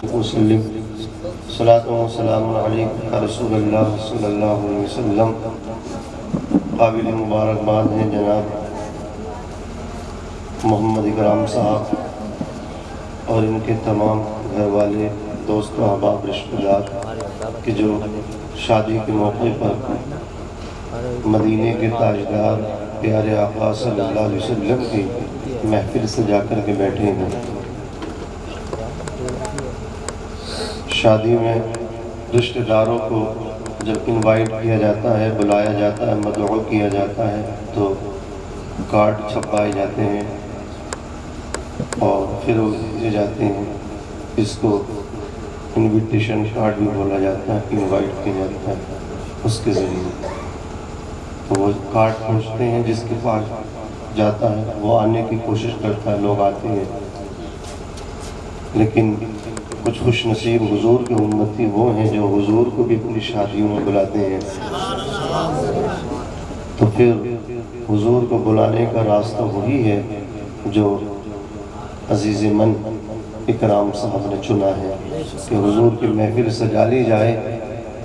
وسلم صلاۃ و سلام علیک رسول اللہ صلی اللہ علیہ وسلم۔ قابل مبارکباد ہیں جناب محمد اکرام صاحب اور ان کے تمام گھر والے، دوست و احباب، رشتہ دار کہ جو شادی کے موقع پر مدینے کے تاجدار پیارے آقا صلی اللہ علیہ وسلم کی محفل سجا کر کے بیٹھے ہیں۔ شادی میں رشتہ داروں کو جب انوائٹ کیا جاتا ہے، بلایا جاتا ہے، مدعو کیا جاتا ہے تو کارڈ چھپائے جاتے ہیں اور پھر وہ دیے جاتے ہیں۔ اس کو انویٹیشن کارڈ بھی بولا جاتا ہے، انوائٹ کیا جاتا ہے اس کے ذریعے۔ تو وہ کارڈ پہنچتے ہیں، جس کے پاس جاتا ہے وہ آنے کی کوشش کرتا ہے، لوگ آتے ہیں، لیکن کچھ خوش نصیب حضور کے امتی وہ ہیں جو حضور کو بھی اپنی شادیوں میں بلاتے ہیں۔ تو پھر حضور کو بلانے کا راستہ وہی ہے جو عزیز من اکرام صاحب نے چنا ہے کہ حضور کی محفل سجا لی جائے۔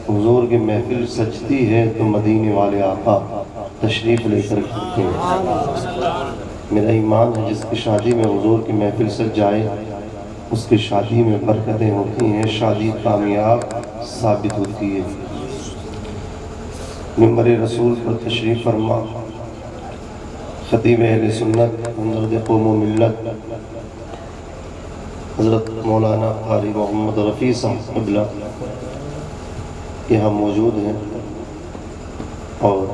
حضور کی محفل سجتی ہے تو مدینے والے آقا تشریف لے کر کرتے ہیں۔ میرا ایمان ہے جس کی شادی میں حضور کی محفل سج جائے اس کی شادی میں برکتیں ہوتی ہیں، شادی کامیاب ثابت ہوتی ہے۔ منبر رسول پر تشریف فرما خطیب اہل سنت ہمدرد قوم و ملت حضرت مولانا قاری محمد رفیع صاحب قبلہ یہاں موجود ہیں، اور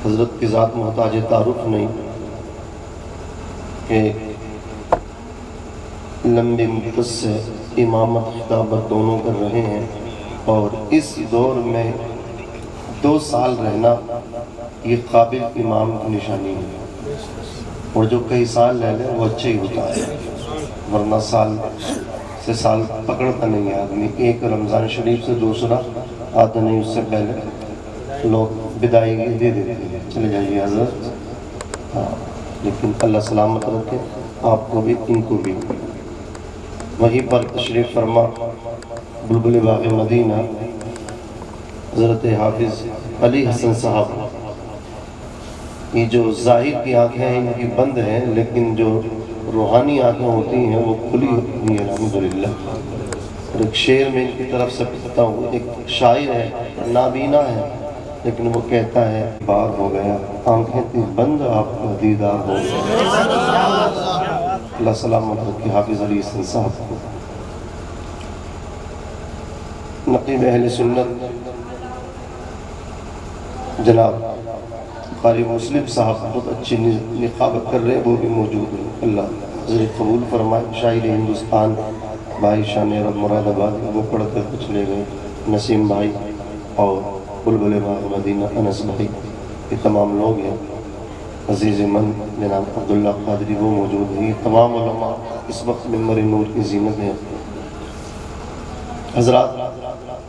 حضرت کی ذات محتاج تعارف نہیں کہ لمبے مدت سے امامت خطابت دونوں کر رہے ہیں، اور اس دور میں 2 سال رہنا یہ قابل امام کی نشانی ہے، اور جو کئی سال رہ لے وہ اچھا ہی ہوتا ہے، ورنہ سال سے سال پکڑتا نہیں ہے آدمی۔ ایک رمضان شریف سے دوسرا آتا نہیں، اس سے پہلے لوگ بدائی دے دیتے ہیں، چلے جائیے حضرت۔ لیکن اللہ سلامت رکھے آپ کو بھی، ان کو بھی۔ وہیں پر تشریف فرما بلبل باغ مدینہ حضرت حافظ علی حسن صاحب۔ یہ جو ظاہر کی آنکھیں ہیں ان کی بند ہیں، لیکن جو روحانی آنکھیں ہوتی ہیں وہ کھلی ہوتی ہیں الحمدللہ۔ اور ایک شعر میں ان کی طرف سے پڑھتا ہوں، ایک شاعر ہے نابینا ہے لیکن وہ کہتا ہے بار ہو گیا آنکھیں تھی بند آپ کا دیدار ہو گیا۔ اللہ سلامت رکھے حافظ علی حسن صاحب کو۔ نقیب اہل سنت جناب قاری مسلم صاحب بہت اچھی نقابت کر رہے ہیں، وہ بھی موجود ہیں۔ اللہ حضرت قبول فرمائے۔ شاعر ہندوستان بھائی شان رب مراد آباد وہ پڑھ کر کچھ لے گئے، نسیم بھائی اور بلبل باغ مدینہ انس بھائی، یہ تمام لوگ ہیں۔ عزیز من جناب عبداللہ قادری وہ موجود ہیں۔ یہ تمام علماء اس وقت منبر نور کی زینت ہیں۔ حضرات،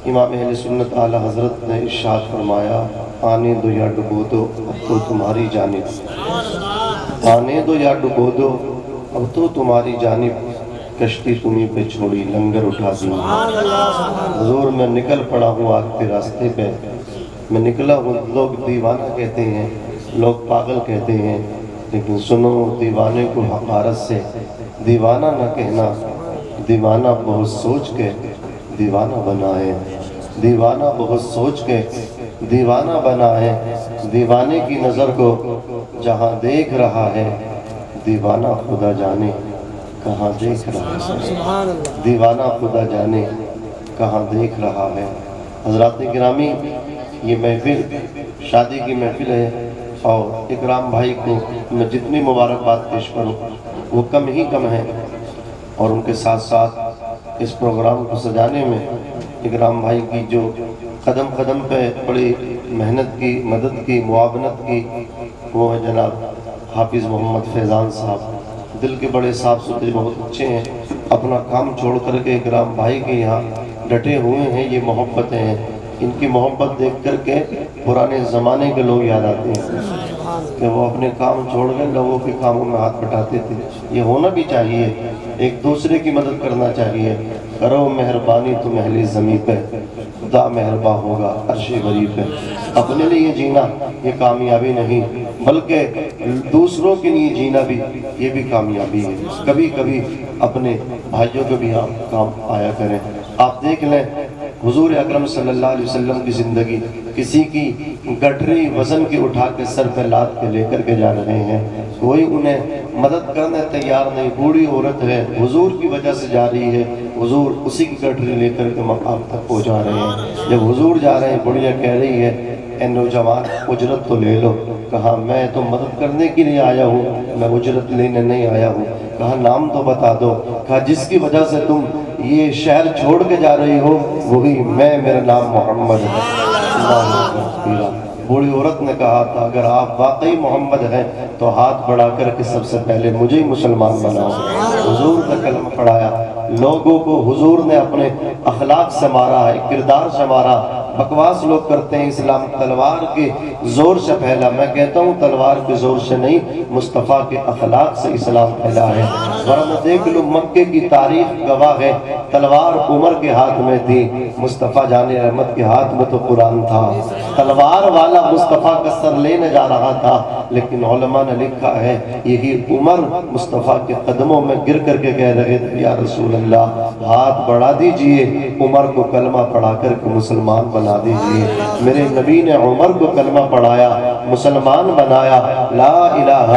امام اہل سنت اعلی حضرت نے ارشاد فرمایا آنے دو یا ڈبو دو اب تو تمہاری جانب، آنے دو یا ڈبو دو اب تو تمہاری جانب، کشتی تمہیں پہ چھوڑی لنگر اٹھا دی۔ حضور میں نکل پڑا ہوں آگ کے راستے پہ، میں نکلا ہوں۔ لوگ دیوانہ کہتے ہیں، لوگ پاگل کہتے ہیں، لیکن سنو دیوانے کو حقارت سے دیوانہ نہ کہنا، دیوانہ بہت سوچ کے دیوانہ بنا ہے، دیوانہ بہت سوچ کے دیوانہ بنا ہے۔ دیوانے کی نظر کو جہاں دیکھ رہا ہے، دیوانہ خدا جانے کہاں دیکھ رہا ہے، دیوانہ خدا جانے کہاں دیکھ رہا ہے۔ حضرات گرامی، یہ محفل شادی کی محفل ہے، اور اکرام بھائی کو میں جتنی مبارکباد پیش کروں وہ کم ہی کم ہے، اور ان کے ساتھ ساتھ اس پروگرام کو سجانے میں اکرام بھائی کی جو قدم قدم پہ بڑی محنت کی، مدد کی، معاونت کی، وہ ہے جناب حافظ محمد فیضان صاحب۔ دل کے بڑے صاف ستھرے، بہت اچھے ہیں، اپنا کام چھوڑ کر کے اکرام بھائی کے یہاں ڈٹے ہوئے ہیں۔ یہ محبتیں ہیں، ان کی محبت دیکھ کر کے پرانے زمانے کے لوگ یاد آتے ہیں کہ وہ اپنے کام چھوڑ کر لوگوں کے کاموں میں ہاتھ بٹاتے تھے۔ یہ ہونا بھی چاہیے، ایک دوسرے کی مدد کرنا چاہیے۔ کرو مہربانی تم اہل زمین پہ، خدا مہرباں ہوگا عرش غریب پہ۔ اپنے لیے جینا یہ کامیابی نہیں، بلکہ دوسروں کے لیے جینا بھی یہ بھی کامیابی ہے۔ کبھی کبھی اپنے بھائیوں کو بھی آپ کام آیا کریں۔ آپ دیکھ لیں حضور اکرم صلی اللہ علیہ وسلم کی زندگی، کسی کی گٹھری وزن کی اٹھا کے سر پہ لاد کے لے کر کے جا رہے ہیں، کوئی انہیں مدد کرنے تیار نہیں، بوڑھی عورت ہے حضور کی وجہ سے جا رہی ہے، حضور اسی کی گٹھری لے کر کے مقام تک پہنچا رہے ہیں۔ جب حضور جا رہے ہیں بڑھیا کہہ رہی ہے اے نوجوان اجرت تو لے لو۔ کہا میں تو مدد کرنے کے لیے آیا ہوں، میں اجرت لینے نہیں آیا ہوں۔ کہا نام تو بتا دو۔ کہا جس کی وجہ سے تم یہ شہر چھوڑ کے جا رہی ہو وہی میں، میرا نام محمد ہے۔ اللہ بوڑھی عورت نے کہا تھا اگر آپ واقعی محمد ہیں تو ہاتھ بڑھا کر کے سب سے پہلے مجھے ہی مسلمان بناؤ۔ حضور نے کلمہ پڑھایا، لوگوں کو حضور نے اپنے اخلاق سے مارا ہے، کردار سے مارا۔ بکواس لوگ کرتے ہیں اسلام تلوار کے زور سے پھیلا، میں کہتا ہوں تلوار کے زور سے نہیں، مصطفیٰ کے اخلاق سے اسلام پھیلا ہے۔ ورنہ دیکھ لو مکے کی تاریخ گواہ ہے، تلوار عمر کے ہاتھ میں تھی، مصطفیٰ جان رحمت کے ہاتھ میں تو قرآن تھا۔ تلوار والا مصطفیٰ کا سر لینے جا رہا تھا، لیکن علماء نے لکھا ہے یہی عمر مصطفیٰ کے قدموں میں گر کر کے کہہ رہے تھے یا رسول اللہ ہاتھ بڑھا دیجئے، عمر کو کلمہ پڑھا کر کے مسلمان بنا دیجئے۔ میرے نبی نے عمر کو کلمہ پڑھایا، مسلمان بنایا، لا الہ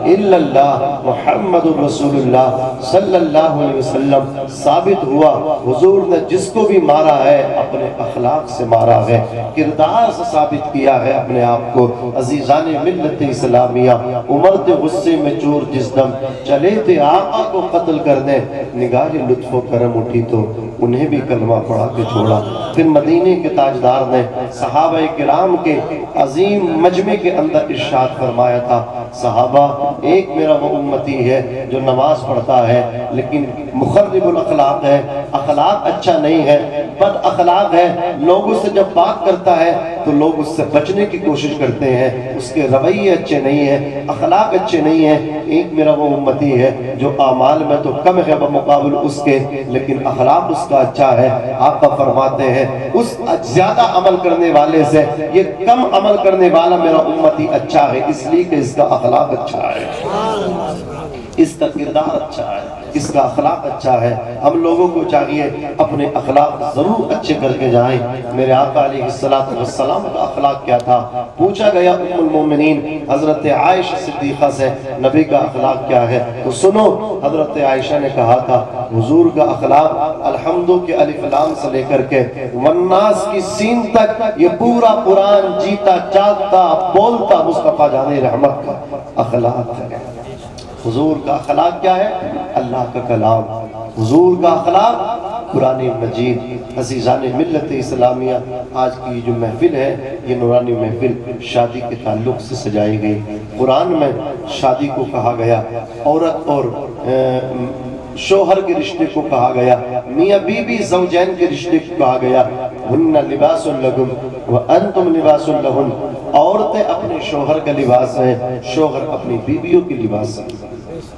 الا اللہ محمد رسول اللہ صلی اللہ علیہ وسلم ثابت ہوا۔ حضور نے جس کو بھی مارا ہے اپنے اخلاق سے مارا ہے، کردار سے ثابت کیا ہے اپنے آپ کو۔ عزیزان ملت اسلامیہ، عمر تھے غصے میں چور جس دم، چلے تھے آقا کو قتل کرنے، نگاہ لطف و کرم اٹھی تو انہیں بھی کلمہ پڑھا کے چھوڑا۔ پھر مدینے کے تاجدار نے صحابہ کرام کے عظیم مجمع کے اندر ارشاد فرمایا تھا صحابہ ایک میرا وہ امتی ہے جو نماز پڑھتا ہے لیکن مخرب الاخلاق ہے، اخلاق اچھا نہیں ہے، بد اخلاق ہے، لوگوں سے جب بات کرتا ہے تو لوگ اس سے بچنے کی کوشش کرتے ہیں، اس کے رویے اچھے نہیں ہیں، اخلاق اچھے نہیں ہیں۔ ایک میرا وہ امتی ہے جو اعمال میں تو کم ہے بمقابل اس کے لیکن اخلاق اس کا اچھا ہے۔ آقا فرماتے ہیں اس زیادہ عمل کرنے والے سے یہ کم عمل کرنے والا میرا امتی اچھا ہے، اس لیے کہ اس کا اخلاق اچھا ہے، اس کا کردار اچھا ہے، اس کا اخلاق اچھا ہے۔ ہم لوگوں کو چاہیے اپنے اخلاق ضرور اچھے کر کے جائیں۔ میرے آقا علیہ السلام کا اخلاق کیا تھا؟ پوچھا گیا ام المومنین حضرت عائشہ صدیقہ سے نبی کا اخلاق کیا ہے؟ تو سنو، حضرت عائشہ نے کہا تھا حضور کا اخلاق الحمدو کے الف لام سے لے کر کے والناس کی سین تک یہ پورا قرآن جیتا جاگتا بولتا مصطفیٰ جان رحمت کا اخلاق ہے۔ حضور کا اخلاق کیا ہے؟ اللہ کا کلام۔ حضور کا اخلاق قرآن مجید۔ عزیزان ملت اسلامیہ، آج کی جو محفل ہے یہ نورانی محفل شادی کے تعلق سے سجائی گئی۔ قرآن میں شادی کو کہا گیا، عورت اور شوہر کے رشتے کو کہا گیا، میاں بیوی زوجین کے رشتے کو کہا گیا، ہن لباس لکم وانتم لباس لہن۔ عورتیں اپنے شوہر کا لباس ہیں، شوہر اپنی بیویوں کی لباس ہیں،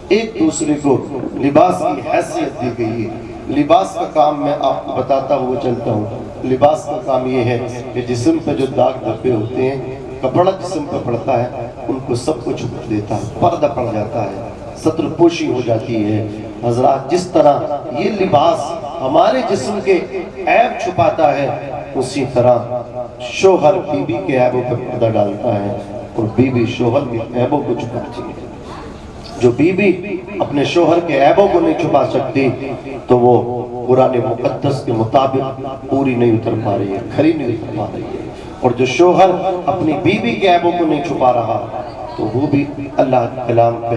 ایک دوسرے کو لباس کی حیثیت دی گئی ہے۔ لباس کا کام میں آپ کو بتاتا ہوا چلتا ہوں، لباس کا کام یہ ہے کہ جسم پہ جو داغ دھبے ہوتے ہیں، کپڑا جسم پہ پڑتا ہے ان کو سب کو چھپ دیتا ہے، پردہ پڑ جاتا ہے، ستر پوشی ہو جاتی ہے۔ حضرات جس طرح یہ لباس ہمارے جسم کے عیب چھپاتا ہے اسی طرح شوہر بیوی کے عیبوں پر پردہ ڈالتا ہے اور بیوی شوہر کے عیبوں کو چھپاتی ہے۔ جو بیوی اپنے شوہر کے عیبوں کو نہیں چھپا سکتی تو وہ قرآن مقدس کے مطابق پوری نہیں اتر پا رہی ہے، کھری نہیں اتر پا رہی ہے۔ اور جو شوہر اپنی بیوی کے عیبوں کو نہیں چھپا رہا تو وہ بھی اللہ کے کلام پہ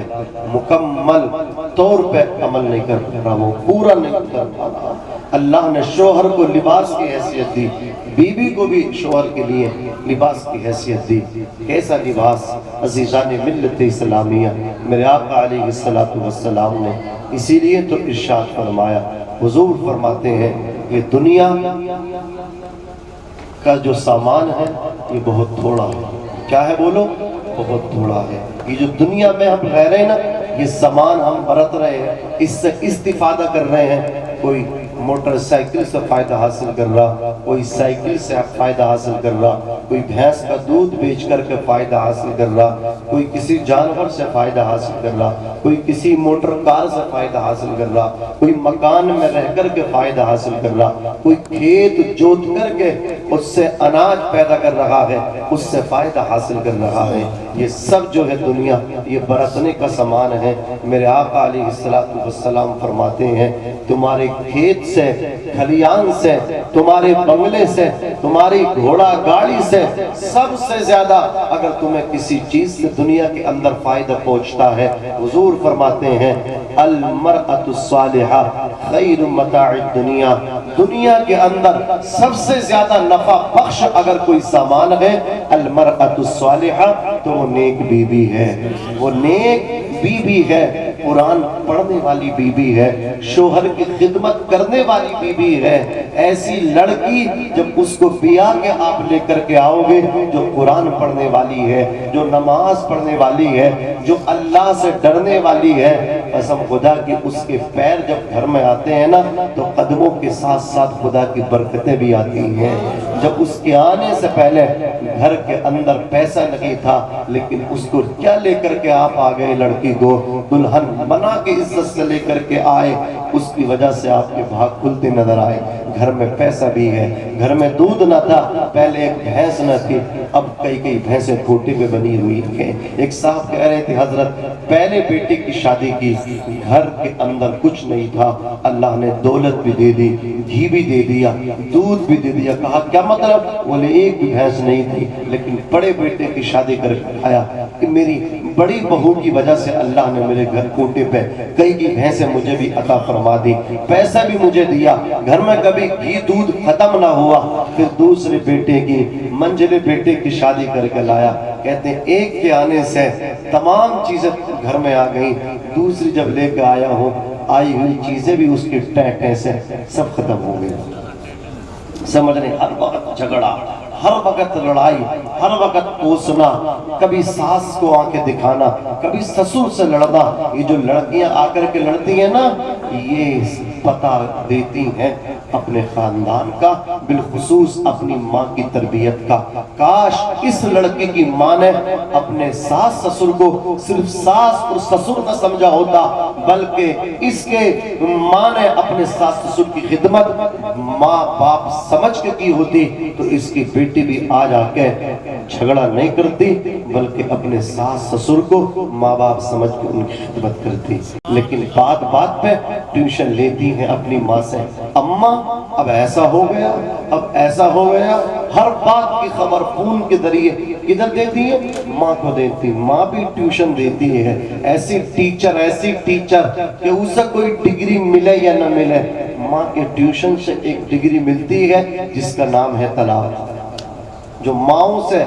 مکمل طور پہ عمل نہیں کر رہا، وہ پورا نہیں اتر پا رہا۔ اللہ نے شوہر کو لباس کی حیثیت دی، بیوی کو بھی شوہر کے لیے لباس کی حیثیت دی۔ کیسا لباس؟ عزیزان ملت اسلامیہ، میرے آقا علیہ السلام نے اسی لیے تو ارشاد فرمایا، حضور فرماتے ہیں یہ دنیا کا جو سامان ہے یہ بہت تھوڑا ہے۔ کیا ہے بولو؟ بہت تھوڑا ہے۔ یہ جو دنیا میں ہم رہ رہے ہیں نا، یہ سامان ہم برت رہے ہیں، اس سے استفادہ کر رہے ہیں، کوئی موٹر سائیکل سے فائدہ حاصل کر رہا، کوئی سائیکل سے فائدہ حاصل کر رہا، کوئی بھینس کا دودھ بیچ کر کے فائدہ حاصل کر رہا، کوئی کسی جانور سے فائدہ حاصل کر رہا، کوئی کسی موٹر کار سے فائدہ حاصل کر رہا، کوئی مکان میں رہ کر کے فائدہ حاصل کر رہا، کوئی کھیت جوت کر کے اس سے اناج پیدا کر رہا ہے، اس سے فائدہ حاصل کر رہا ہے۔ یہ سب جو ہے دنیا یہ برتنے کا سامان ہے۔ میرے آقا علیہ السلام فرماتے ہیں تمہارے کھیت سے، کھلیان سے، تمہارے بنگلے سے، تمہاری گھوڑا گاڑی سے سب سے زیادہ اگر تمہیں کسی چیز سے دنیا کے اندر فائدہ پہنچتا ہے، حضور فرماتے ہیں المرأة الصالحہ خیر متاع الدنیا، دنیا کے اندر سب سے زیادہ نفع بخش اگر کوئی سامان ہے المرأة الصالحہ تو وہ نیک بی بی ہے، وہ نیک بی بی ہے، قرآن پڑھنے والی بی بی ہے، شوہر کی خدمت کرنے والی بی بی ہے۔ ایسی لڑکی جب اس کو بیاہ کے آپ لے کر کے آؤ گے جو قرآن پڑھنے والی ہے، جو نماز پڑھنے والی ہے، جو اللہ سے ڈرنے والی ہے، قسم خدا کی اس کے پیر جب گھر میں آتے ہیں نا تو قدموں کے ساتھ ساتھ خدا کی برکتیں بھی آتی ہیں۔ جب اس کے آنے سے پہلے گھر کے اندر پیسہ نہیں تھا لیکن اس کو کیا لے کر کے آپ آ گئے، لڑکی کو دلہن بنا کے عزت سے لے کر کے آئے، اس کی وجہ سے آپ کے بھاگ کھلتے نظر آئے۔ گھر میں پیسہ بھی ہے، گھر میں دودھ نہ تھا، پہلے ایک بھینس نہ تھی، اب کئی بھینسیں کھوٹے میں بنی ہوئی ہیں۔ ایک صاحب کہہ رہے تھے حضرت پہلے بیٹے کی شادی کی، گھر کے اندر کچھ نہیں تھا، اللہ نے دولت بھی دے دی، گھی بھی دے دیا، دودھ بھی دے دیا۔ کہا کیا مطلب؟ بولے ایک بھی بھینس نہیں تھی لیکن بڑے بیٹے کی شادی کر کے آیا کہ میری بڑی بہو کی وجہ سے اللہ نے میرے گھر کوٹے پہ کئی بھینسیں مجھے بھی عطا فرما دی، پیسہ بھی مجھے دیا، گھر میں کبھی گھی دودھ ختم نہ ہوا۔ پھر دوسرے بیٹے کی منجلے بیٹے کی شادی کر کے لایا، کہتے ہیں ایک کے آنے سے تمام چیزیں گھر میں آ گئیں، دوسری جب لے کے آیا ہوں آئی ہوئی چیزیں بھی اس کی ٹیں سے سب ختم ہو گئی۔ سمجھ رہے ہر وقت جھگڑا، ہر وقت لڑائی، ہر وقت کوسنا، کبھی ساس کو آنکھیں دکھانا، کبھی سسر سے لڑنا۔ یہ جو لڑکیاں آ کر کے لڑتی ہیں نا یہ پتہ دیتی ہیں اپنے خاندان کا، بالخصوص اپنی ماں کی تربیت کا۔ کاش اس لڑکی کی ماں نے اپنے ساس سسر کو صرف ساس اور سسر نہ سمجھا ہوتا بلکہ اس کے ماں نے اپنے ساس سسر کی خدمت ماں باپ سمجھ کے کی ہوتی تو اس کی بیٹی بھی آج آ کے جھگڑا نہیں کرتی بلکہ اپنے ساس سسر کو ماں باپ سمجھ کے ان کی خدمت کرتی۔ لیکن بات بات پہ ٹیوشن لیتی ہیں اپنی ماں سے، اماں اب ایسا ہو گیا، اب ایسا ہو گیا، ہر بات کی خبر فون کے ذریعے کدھر دیتی ہے؟ ماں کو دیتی۔ ماں بھی ٹیوشن دیتی ہے، ایسی ٹیچر کہ اسے کوئی ڈگری ملے یا نہ ملے، ماں کے ٹیوشن سے ایک ڈگری ملتی ہے جس کا نام ہے طلاق۔ جو ماؤں سے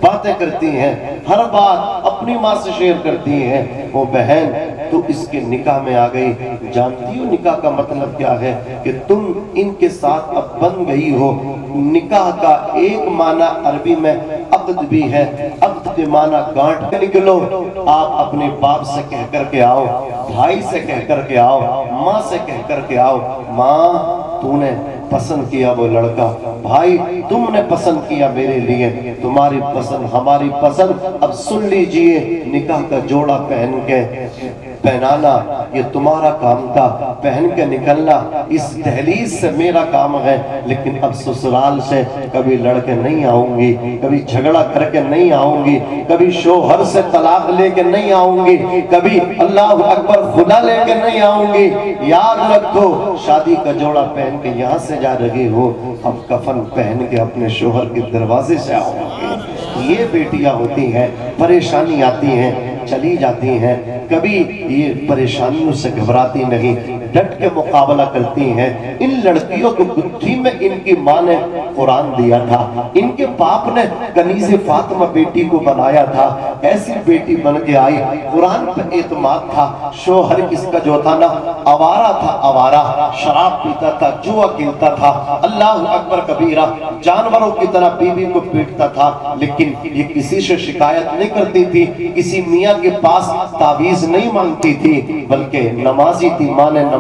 باتیں کرتی ہیں، ہر بات اپنی ماں سے شیئر کرتی ہیں، وہ بہن تو اس کے نکاح میں آ گئی۔ جانتی ہو نکاح کا مطلب کیا ہے؟ کہ تم ان کے ساتھ اب بن گئی ہو۔ نکاح کا ایک معنی عربی میں عقد بھی ہے، عقد کے معنی گانٹھ کے نکلو۔ آپ اپنے باپ سے کہہ کر کے آؤ، بھائی سے کہہ کر کے آؤ، ماں سے کہہ کر کے آؤ، ماں تو نے پسند کیا وہ لڑکا، بھائی تم نے پسند کیا میرے لیے، تمہاری پسند ہماری پسند، اب سن لیجئے نکاح کا جوڑا پہن کے پہنانا یہ تمہارا کام تھا، پہن کے نکلنا اس دہلیز سے میرا کام ہے، لیکن اب سسرال سے کبھی لڑکے نہیں آؤں گی، کبھی جھگڑا کر کے نہیں آؤں گی، کبھی شوہر سے طلاق لے کے نہیں آؤں گی، کبھی اللہ اکبر خدا لے کے نہیں آؤں گی۔ یاد رکھو شادی کا جوڑا پہن کے یہاں سے جا رہی ہو، اب کفن پہن کے اپنے شوہر کے دروازے سے آؤں گی۔ یہ بیٹیاں ہوتی ہیں، پریشانی آتی ہیں چلی جاتی ہیں، کبھی یہ پریشانیوں سے گھبراتی نہیں، ڈٹ کے مقابلہ کرتی ہیں۔ ان لڑکیوں کو گتھی میں ان کی ماں نے قرآن دیا تھا، ان کے باپ نے کنیز فاطمہ بیٹی کو بنایا تھا، ایسی بیٹی بن کے آئی، قرآن پہ اعتماد تھا۔ شوہر اس کا جو تھا نا آوارہ تھا، آوارہ شراب پیتا تھا، جوا کھیلتا تھا، اللہ اکبر کبیرہ، جانوروں کی طرح بیوی کو پیٹتا تھا، لیکن یہ کسی سے شکایت نہیں کرتی تھی، کسی میاں کے پاس تعویذ نہیں مانگتی تھی، بلکہ نمازی تھی، ماں نے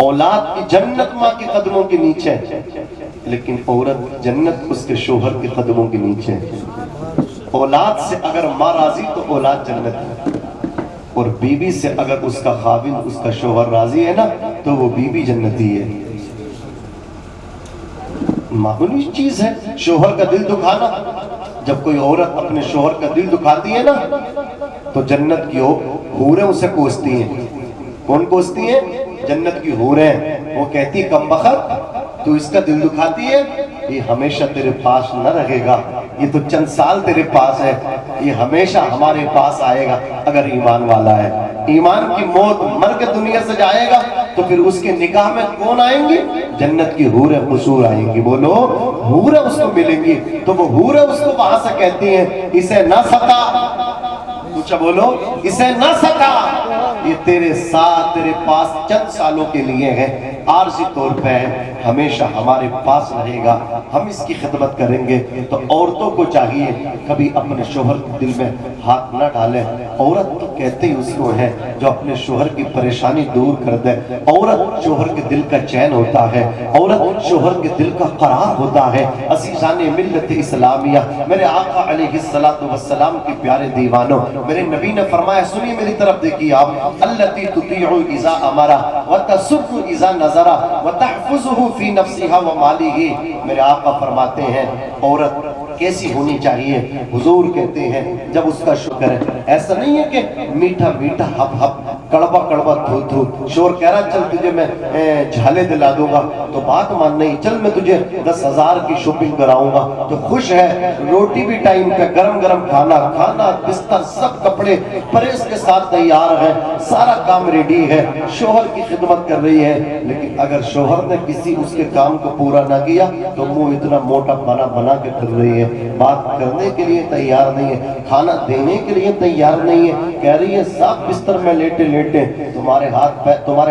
اولاد کی جنت ماں کے قدموں کے نیچے ہے، لیکن عورت کی جنت اس کے شوہر کے قدموں کے نیچے ہے۔ اولاد سے اگر ماں راضی تو اولاد جنت ہے، اور بیوی سے اگر اس کا خاوند اس کا شوہر راضی ہے نا تو وہ بیوی جنتی ہے۔ معمولی چیز ہے شوہر کا دل دکھانا۔ جب کوئی عورت اپنے شوہر کا دل دکھاتی ہے نا تو جنت کی حوریں اسے کوستی ہیں۔ کون کوستی ہیں؟ جنت کی حوریں۔ وہ کہتی کم بخت تو اس کا دل دکھاتی ہے، یہ ہمیشہ تیرے پاس نہ رہے گا، یہ تو چند سال تیرے پاس ہے، یہ ہمیشہ ہمارے پاس آئے گا اگر ایمان والا ہے۔ ایمان کی موت مر کے دنیا سے جائے گا تو پھر اس کے نکاح میں کون آئیں گی؟ جنت کی حوریں حضور آئیں گی۔ بولو حوریں اس کو ملیں گی تو وہ حوریں اس کو وہاں سے کہتی ہیں اسے نہ ستا، پوچھا بولو اسے نہ ستا، یہ تیرے ساتھ تیرے پاس چند سالوں کے لیے ہے، عارضی طور پہ ہمیشہ ہمارے پاس رہے گا، ہم اس کی خدمت کریں گے۔ تو عورتوں کو چاہیے کبھی اپنے شوہر کے دل میں ہاتھ نہ ڈالیں۔ عورت تو کہتے ہی اس کو ہے جو اپنے شوہر کی پریشانی دور کر دے۔ عورت شوہر کے دل کا چین ہوتا ہے، عورت شوہر کے دل کا قرار ہوتا ہے۔ عزیزان ملت اسلامیہ، میرے آقا علیہ السلام کے پیارے دیوانوں، میرے نبی نے فرمایا، سنیے میری طرف دیکھیے آپ، التی تطیع اذا امرا وتسر اذا نظرا وتحفظه فی نفسها ومالہ۔ میرے آقا فرماتے ہیں عورت کیسی ہونی چاہیے؟ حضور کہتے ہیں جب اس کا شکر ہے، ایسا نہیں ہے کہ میٹھا میٹھا ہپ ہپ کڑوا کڑوا تھو تھو، شور کہہ رہا چل تجھے میں جھالے دلا دوں گا تو بات مان نہیں، چل میں تجھے 10,000 کی شاپنگ کراؤں گا تو خوش ہے، روٹی بھی ٹائم پہ، گرم گرم کھانا، کھانا بستر سب کپڑے پریس کے ساتھ تیار ہیں، سارا کام ریڈی ہے، شوہر کی خدمت کر رہی ہے۔ لیکن اگر شوہر نے کسی اس کے کام کو پورا نہ کیا تو منہ اتنا موٹا بنا بنا کے پھر رہی ہے، بات کرنے کے لیے تیار نہیں ہے، کھانا دینے کے لیے تیار نہیں ہے، کہہ رہی ہے صاف بستر میں لیٹے لیٹے تمہارے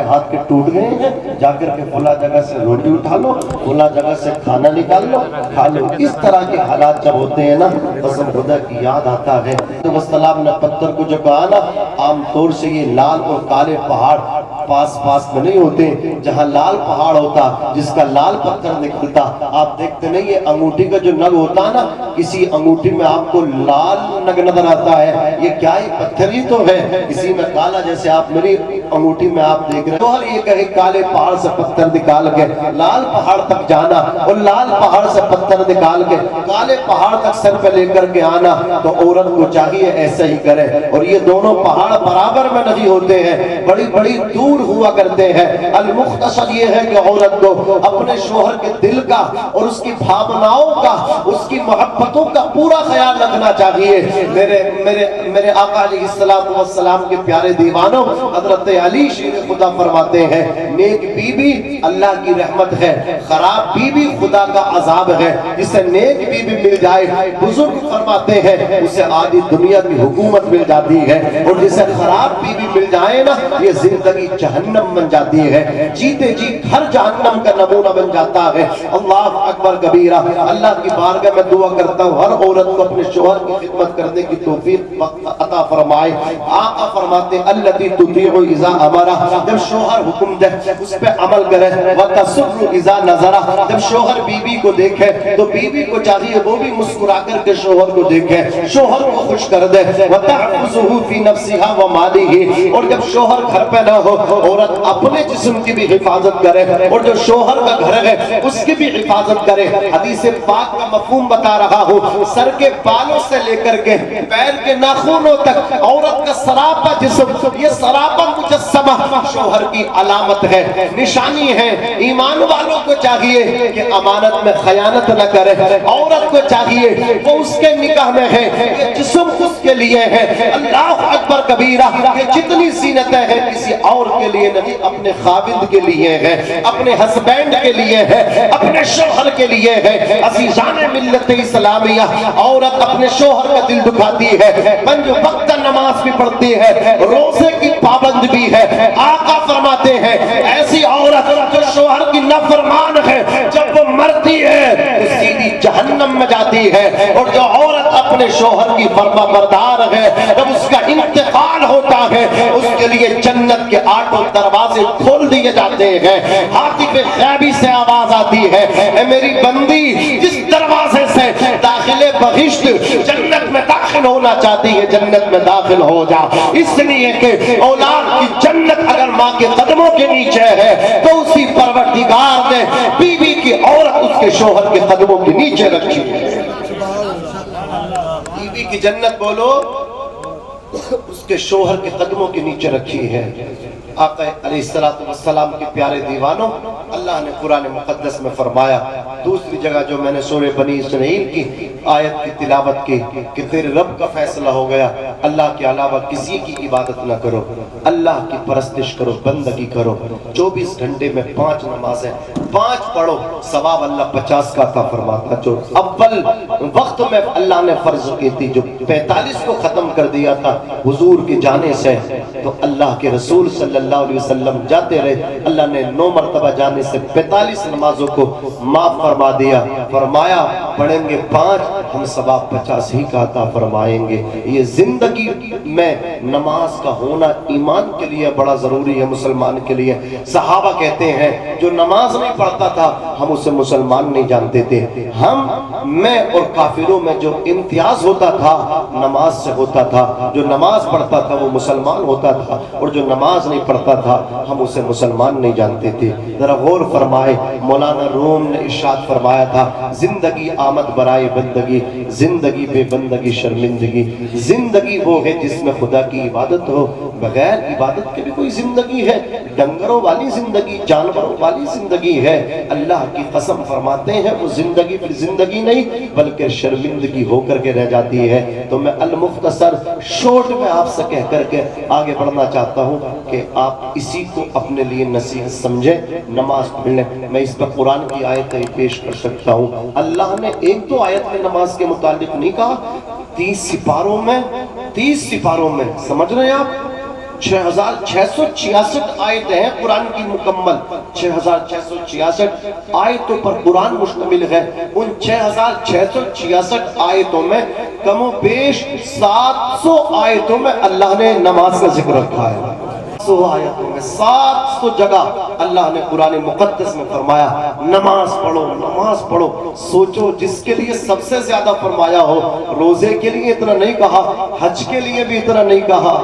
ہاتھ کے ٹوٹ گئے ہیں، جا کر کے فلاں جگہ سے روٹی اٹھا لو، فلاں جگہ سے کھانا نکال لو کھا لو۔ اس طرح کے حالات جب ہوتے ہیں نا قسم خدا کی یاد آتا ہے۔ تو السلام نے پتھر کو جو کہا نا، عام طور سے یہ لال اور کالے پہاڑ پاس پاس میں نہیں ہوتے، جہاں لال پہاڑ ہوتا جس کا لال پتھر نکلتا، آپ دیکھتے نہیں یہ انگوٹھی کا جو نگ ہوتا نا، کسی انگوٹھی میں آپ کو لال نگ نظر آتا ہے، یہ کیا ہے؟ پتھر ہی تو ہے، کسی میں کالا، جیسے آپ میری انگوٹھی میں آپ دیکھ رہے ہیں۔ تو یہ کہے کالے پہاڑ سے پتھر نکال کے لال پہاڑ تک جانا اور لال پہاڑ سے پتھر نکال کے کالے پہاڑ تک سر پہ لے کر کے آنا، تو عورت کو چاہیے ایسا ہی کرے۔ اور یہ دونوں پہاڑ برابر میں نہیں ہوتے ہیں، بڑی بڑی دور ہوا کرتے ہیں۔ المختصر یہ ہے کہ عورت کو اپنے شوہر کے دل کا اور اس کی بھاوناؤں کا، اس کی محبتوں کا پورا خیال رکھنا چاہیے۔ میرے آقا علیہ السلام کے پیارے دیوانوں، حضرت علی شیر خدا فرماتے ہیں نیک بیوی اللہ کی رحمت ہے، خراب بیوی خدا کا عذاب ہے۔ جسے نیک بیوی مل جائے، بزرگ فرماتے ہیں اسے آدھی دنیا کی حکومت مل جاتی ہے، اور جسے خراب بیوی مل جائے نا یہ زندگی جہنم بن جاتی ہے، جیتے جی گھر جہنم کا نمونہ بن جاتا ہے۔ اللہ اکبر کبیرہ۔ اللہ کی بارگاہ میں دعا کرتا ہوں ہر عورت کو اپنے شوہر کی خدمت کرنے کی توفیق عطا فرمائے۔ آقا فرماتے ہیں التی تطیع اذا امرا، جب شوہر حکم دے اس پہ عمل کرے، وتسر اذا نظرا، جب شوہر بیوی کو دیکھے تو بیوی کو چاہیے وہ بھی مسکرا کر کے شوہر کو دیکھے، شوہر کو خوش کر دے، وتحفظه فی نفسها ومالہ، اور جب شوہر گھر پہ نہ ہو عورت اپنے جسم کی بھی حفاظت کرے، اور جو شوہر کا گھر ہے اس کی بھی حفاظت کرے۔ حدیث پاک کا مفہوم بتا رہا ہوں، سر کے بالوں سے لے کر کے پیر کے ناخنوں تک عورت کا سراپا جسم، یہ سراپا مجسمہ شوہر کی علامت ہے، نشانی ہے۔ ایمان والوں کو چاہیے کہ امانت میں خیانت نہ کرے، عورت کو چاہیے وہ اس کے نکاح میں ہے، یہ جسم اس کے لیے ہے۔ اللہ اکبر کبیرہ۔ یہ جتنی زینتیں ہیں کسی اور کے لیے نہیں، اپنے خاوند کے لیے ہے، اپنے ہسبینڈ کے لیے ہے، اپنے شوہر کے لیے ہے۔ عزیزان ملت اسلامیہ، عورت اپنے شوہر کا دل دکھاتی ہے، پنج وقت نماز بھی پڑھتی ہے، روزے کی پابند بھی ہے۔ آقا فرماتے ہیں ایسی عورت جو شوہر کی نافرمان ہے جب وہ مرتی ہے تو سیدھی جہنم میں جاتی ہے، اور جو عورت اپنے اپنے شوہر کی فرما بردار ہے، جب اس کا انتقال ہوتا ہے اس کے لیے جنت کے 8 دروازے کھول دیے جاتے ہیں۔ ہاتف غیبی سے آواز آتی ہے، اے میری بندی، جس دروازے سے داخل بہشت جنت میں داخل ہونا چاہتی ہے جنت میں داخل ہو جا، اس لیے کہ اولاد کی جنت اگر ماں کے قدموں کے نیچے ہے تو اسی پروردگار نے بیوی کی عورت اس کے شوہر کے قدموں کے نیچے رکھی ہے۔ بیوی کی جنت بولو اس کے شوہر کے قدموں کے نیچے رکھی ہے۔ آقا علیہ السلام کے پیارے دیوانوں، اللہ نے قرآن مقدس میں فرمایا، دوسری جگہ جو میں نے سورہ بنی اسرائیل کی آیت کی تلاوت کی کہ تیرے رب کا فیصلہ ہو گیا، اللہ کے علاوہ کسی کی عبادت نہ کرو، اللہ کی پرستش کرو، بندگی کرو، 24 گھنٹے میں 5 نمازیں 5 پڑھو، ثواب اللہ 50 کا عطا فرماتا۔ جو اول وقت میں اللہ نے فرض کی تھی، جو 45 کو ختم کر دیا تھا حضور کے جانے سے، تو اللہ کے رسول صلی اللہ علیہ وسلم جاتے رہے، اللہ نے 9 مرتبہ جانے سے 45 نمازوں کو معاف فرما دیا، فرمایا پڑھیں گے 5 ہم ثواب 50 ہی کا عطا فرمائیں گے۔ یہ زندگی میں نماز کا ہونا ایمان کے لیے بڑا ضروری ہے، مسلمان کے لیے۔ صحابہ کہتے ہیں جو نماز نہیں پڑھتا تھا ہم اسے مسلمان نہیں جانتے تھے، میں اور کافروں میں جو امتیاز ہوتا تھا نماز سے ہوتا تھا، جو نماز پڑھتا تھا وہ مسلمان ہوتا تھا، اور جو نماز نہیں پڑھتا تھا ہم اسے مسلمان نہیں جانتے تھے۔ ذرا غور فرمائے، مولانا روم نے ارشاد فرمایا تھا، زندگی آمد برائے بندگی، زندگی بے بندگی شرمندگی، زندگی وہ ہے جس میں خدا کی عبادت ہو، بغیر عبادت کے بھی کوئی زندگی ہے، ڈنگروں والی زندگی، جانوروں والی زندگی ہے۔ اللہ کی قسم فرماتے ہیں وہ زندگی پھر زندگی نہیں بلکہ شرمندگی ہو کر کے رہ جاتی ہے۔ تو میں المختصر شورٹ میں آپ سے کہہ کر کے آگے بڑھنا چاہتا ہوں کہ آپ اسی کو اپنے لیے نصیحت سمجھیں، نماز پڑھ لیں۔ میں اس پر قرآن کی آیتیں پیش کر سکتا ہوں۔ اللہ نے 1-2 آیت میں نماز کے متعلق نہیں کہا، 30 سپاروں میں سمجھ رہے ہیں آپ، 6666 آیتیں ہیں قرآن کی مکمل، 6666 آیتوں پر قرآن مشتمل ہے۔ ان 6666 آیتوں میں کم و بیش 700 آیتوں میں اللہ نے نماز کا ذکر رکھا ہے۔ 700 آیتوں میں 700 جگہ اللہ نے قرآن مقدس میں فرمایا نماز پڑھو، نماز پڑھو۔ سوچو جس کے لیے سب سے زیادہ فرمایا ہو، روزے کے لیے اتنا نہیں کہا، حج کے لیے بھی اتنا نہیں کہا،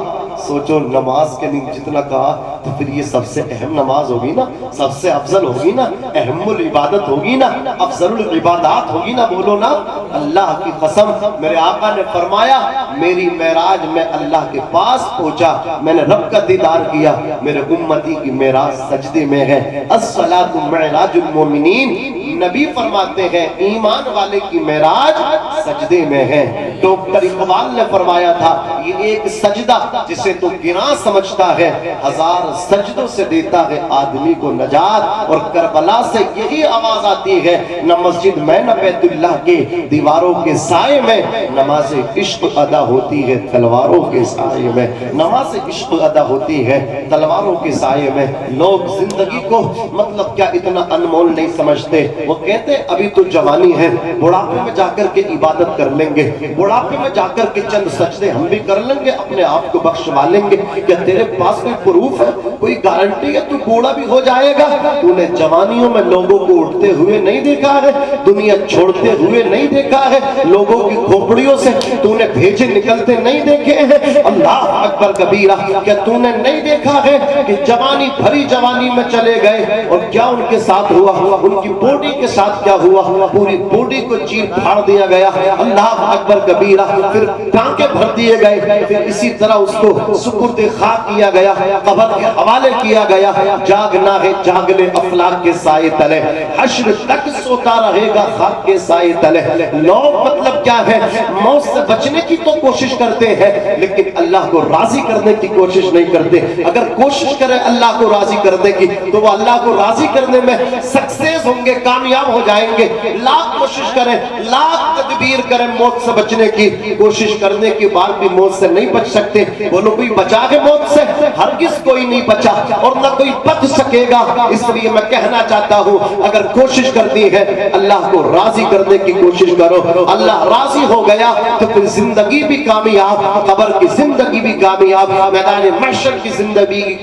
سوچو نماز کے لیے جتنا کہا، تو پھر یہ سب سے اہم نماز ہوگی نا، سب سے افضل ہوگی نا، اہم العبادت ہوگی نا، افضل العبادات ہوگی نا، بولو نا۔ اللہ کی قسم میرے آقا نے فرمایا میری معراج میں اللہ کے پاس پہنچا، میں نے رب کا دیدار کیا، میرے امتی کی معراج سجدے میں ہے۔ الصلاۃ معراج المومنین، نبی فرماتے ہیں ایمان والے کی معراج سجدے میں ہے۔ ڈاکٹر اقبال نے فرمایا تھا یہ ایک سجدہ جسے تو گناہ سمجھتا ہے، 1000 سجدوں سے دیتا ہے آدمی کو نجات۔ اور کربلا سے یہی آواز آتی ہے، نہ مسجد میں نہ بیت اللہ کے دیواروں کے سائے میں نماز عشق ادا ہوتی ہے تلواروں کے سائے میں، نماز عشق ادا ہوتی ہے تلواروں کے سائے میں۔ لوگ زندگی کو مطلب کیا اتنا انمول نہیں سمجھتے، وہ کہتے ابھی تو جوانی ہے، بڑھاپے میں جا کر کے عبادت کر لیں گے، بڑھاپے میں جا کر کے چند سجدے ہم بھی کر لیں گے، اپنے آپ کو بخشوا لیں گے۔ کیا تیرے پاس کوئی پروف ہے، کوئی گارنٹی ہے تو بوڑھا بھی ہو جائے گا؟ تو نے جوانیوں میں لوگوں کو اٹھتے ہوئے نہیں دیکھا ہے، دنیا چھوڑتے ہوئے نہیں دیکھا ہے، لوگوں کی کھوپڑیوں سے تو نے بھیجے نکلتے نہیں دیکھے ہیں؟ اللہ اکبر کبیرہ، کیا تو نے نہیں دیکھا ہے کہ جوانی بھری جوانی میں چلے گئے اور کیا ان کے ساتھ ہوا، ان کی باڈی کے ساتھ کیا ہوا، پوری باڈی کو چیر پھاڑ دیا گیا، اللہ اکبر کبیرہ، پھر ٹانکے بھر دیے گئے، پھر اسی طرح اس کو سپرد خاک کیا گیا، قبر کے حوالے کیا گیا۔ جاگنا ہے جاگ لے افلاک کے سائے تلے، حشر تک سوتا رہے گا خاک کے سائے تلے۔ لوگ مطلب کیا ہے، موت سے بچنے کی تو کوشش کرتے ہیں لیکن اللہ کو راضی کرنے کی کوشش نہیں کرتے۔ اگر کوشش کرے اللہ کو راضی کرنے کی تو وہ اللہ کو راضی کرنے میں سکسیس ہوں گے، کامیاب ہو جائیں گے۔ لاکھ کوشش کریں، لاکھ تدبیر کریں موت سے بچنے کی، کوشش کرنے کے بعد بھی موت سے نہیں بچ سکتے۔ بولو کوئی بچا کے موت سے؟ ہرگز کوئی نہیں بچا اور نہ کوئی بچ سکے گا۔ اس لیے میں کہنا چاہتا ہوں اگر کوشش کرتی ہے اللہ کو راضی کرنے کی کوشش کرو۔ کرو، اللہ راضی ہو گیا تو پھر زندگی بھی کامیاب، قبر کی زندگی بھی کامیاب، میدان محشر کی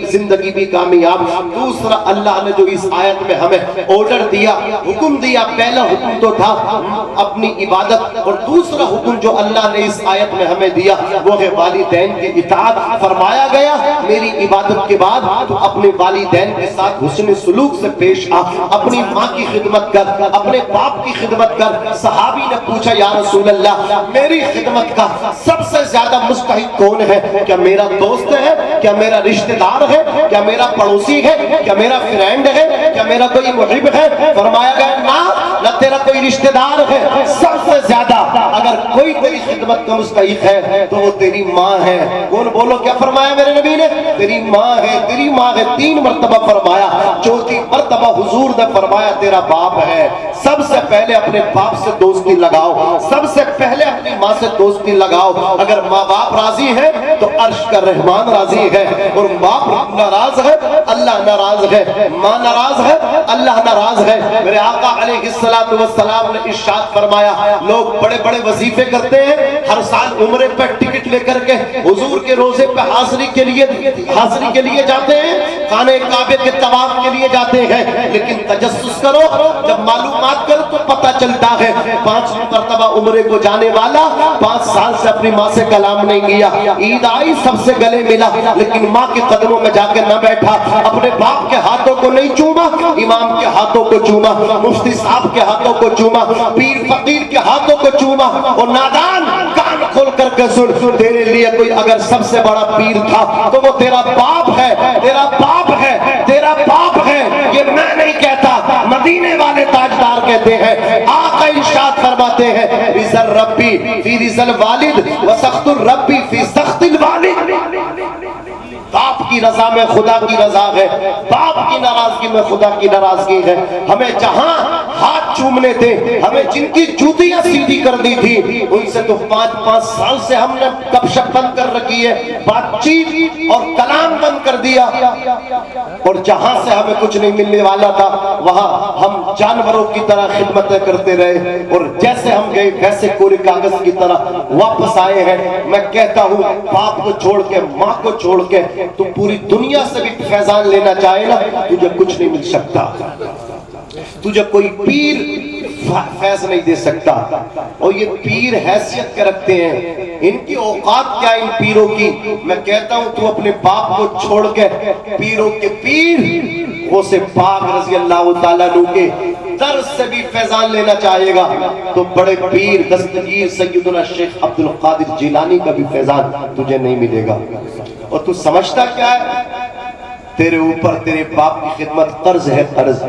زندگی بھی کامیاب۔ دوسرا اللہ نے جو اس آیت میں ہمیں آرڈر دیا، حکم دیا، پہلا حکم تو تھا اپنی عبادت، اور دوسرا حکم جو اللہ نے اس آیت میں ہمیں دیا وہ ہے والدین کی اطاعت۔ فرمایا گیا میری عبادت کے بعد تو اپنے والدین کے ساتھ حسن سلوک سے پیش آ، اپنی ماں کی خدمت کر، اپنے باپ کی خدمت کر۔ صحابی نے پوچھا یا رسول اللہ میری خدمت کا سب سے زیادہ مستحق کون ہے؟ کیا میرا دوست ہے؟ کیا میرا رشتہ دار ہے؟ کیا میرا پڑوسی ہے؟ کیا میرا فرینڈ ہے؟ کیا میرا کوئی محب ہے؟ فرمایا گیا نہ تیرا کوئی رشتہ دار ہے، سب سے زیادہ اگر کوئی تیری خدمت کا مستحق ہے تو وہ تیری ماں ہے۔ کون؟ بولو کیا فرمایا میرے نبی نے؟ تیری ماں ہے، تیری ماں ہے، 3 مرتبہ فرمایا، چوتھی مرتبہ حضور نے فرمایا تیرا باپ ہے۔ سب سے پہلے اپنے باپ سے دوستی لگاؤ، سب سے پہلے اپنی ماں سے دوستی لگاؤ۔ اگر ماں باپ راضی ہے تو عرش کا رحمان راضی ہے، اور باپ ناراض ہے اللہ ناراض ہے، ماں ناراض ہے اللہ ناراض ہے۔ میرے آقا علیہ السلام نے ارشاد فرمایا لوگ بڑے بڑے وظیفے کرتے ہیں، ہر سال عمرے پہ ٹکٹ لے کر کے حضور کے روزے پہ حاضری کے لیے جاتے ہیں، خانہ کعبے کے طواف کے لیے جاتے ہیں، لیکن تجسس کرو، جب معلومات کرو تو پتہ چلتا ہے 5 مرتبہ عمرے کو جانے والا 5 سال سے اپنی ماں سے کلام نہیں کیا، عید آئی سب سے گلے ملا لیکن ماں کے قدموں میں جا کے نہ بیٹھا، اپنے باپ کے ہاتھوں کو نہیں چوما، امام کے ہاتھوں کو چوما، مفتی صاحب کے ہاتھوں کو چوما، پیر فقیر کے ہاتھوں کو چوما۔ اور نادان کان کھول کر کے سن، تیرے لیے کوئی اگر سب سے بڑا پیر تھا تو وہ تیرا باپ ہے، تیرا باپ ہے، تیرا باپ ہے۔ یہ میں نہیں کہتا، مدینے والے تاجدار کہتے ہیں، آقا ارشاد فرماتے ہیں رضا الربی فی رضا الوالد وسخط الربی فی سخط الوالد۔ باپ کی رضا میں خدا کی رضا ہے، باپ کی ناراضگی میں خدا کی ناراضگی ہے۔ ہمیں جہاں ہاتھ چومنے تھے، ہمیں جن کی جوتیاں سیدھی کر دی تھی، ان سے تو 5 سال سے ہم نے گپ شپ بند کر رکھی ہے، بات چیت اور کلام بند کر دیا، اور جہاں سے ہمیں کچھ نہیں ملنے والا تھا وہاں ہم جانوروں کی طرح خدمتیں کرتے رہے، اور جیسے ہم گئے ویسے کوری کاغذ کی طرح واپس آئے ہیں۔ میں کہتا ہوں باپ کو چھوڑ کے، ماں کو چھوڑ کے تو پوری دنیا سے بھی فیضان لینا چاہے نا، تجھے کچھ نہیں مل سکتا، تجھے کوئی پیر فیض نہیں دے سکتا۔ اور یہ پیر حیثیت کے رکھتے ہیں، ان کی اوقات کیا ان پیروں کی؟ میں کہتا ہوں تو اپنے باپ کو چھوڑ کے پیروں کے پیر غوث پاک رضی اللہ تعالیٰ عنہ کے در سے بھی فیضان لینا چاہے گا تو بڑے پیر دستگیر سیدنا شیخ عبد القادر جیلانی کا بھی فیضان تجھے نہیں ملے گا۔ اور تو سمجھتا کیا ہے؟ تیرے اوپر تیرے باپ کی خدمت قرض ہے، قرض۔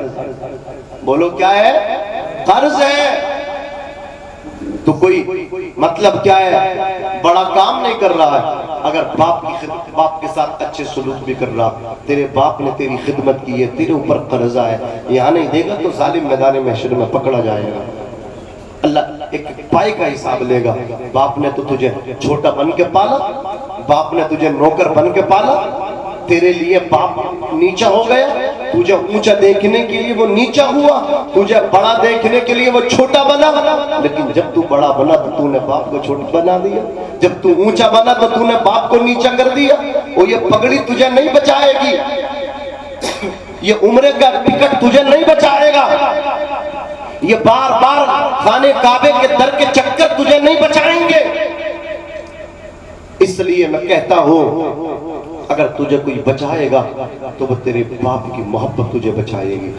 بولو کیا ہے؟ قرض ہے۔ تو کوئی مطلب کیا ہے؟ بڑا کام نہیں کر رہا ہے، اگر باپ کے ساتھ اچھے سلوک بھی کر رہا، تیرے باپ نے تیری خدمت کی ہے، تیرے اوپر قرضہ ہے، یہاں نہیں دے گا تو ظالم میدان محشر میں پکڑا جائے گا، اللہ ایک پائے کا حساب لے گا۔ باپ نے تو تجھے چھوٹا بن کے پالا، باپ نے تجھے نوکر بن کے پالا، تیرے لیے باپ نیچا ہو گیا، تجھے اونچا دیکھنے کے لیے وہ نیچا ہوا، تجھے بڑا دیکھنے کے لیے وہ چھوٹا بنا، لیکن جب تو بڑا بنا تو تو نے باپ کو چھوٹا بنا دیا، جب تو اونچا بنا تو تو نے باپ کو نیچا کر دیا۔ وہ یہ پگڑی تجھے نہیں بچائے گی، یہ عمرے کا ٹکٹ تجھے نہیں بچائے گا، یہ بار بار خانے کعبے کے در کے چکر تجھے نہیں بچائیں گے۔ اس لیے میں کہتا ہوں اگر تجھے کوئی بچائے گا تو وہ تیرے باپ کی محبت تجھے بچائے گی،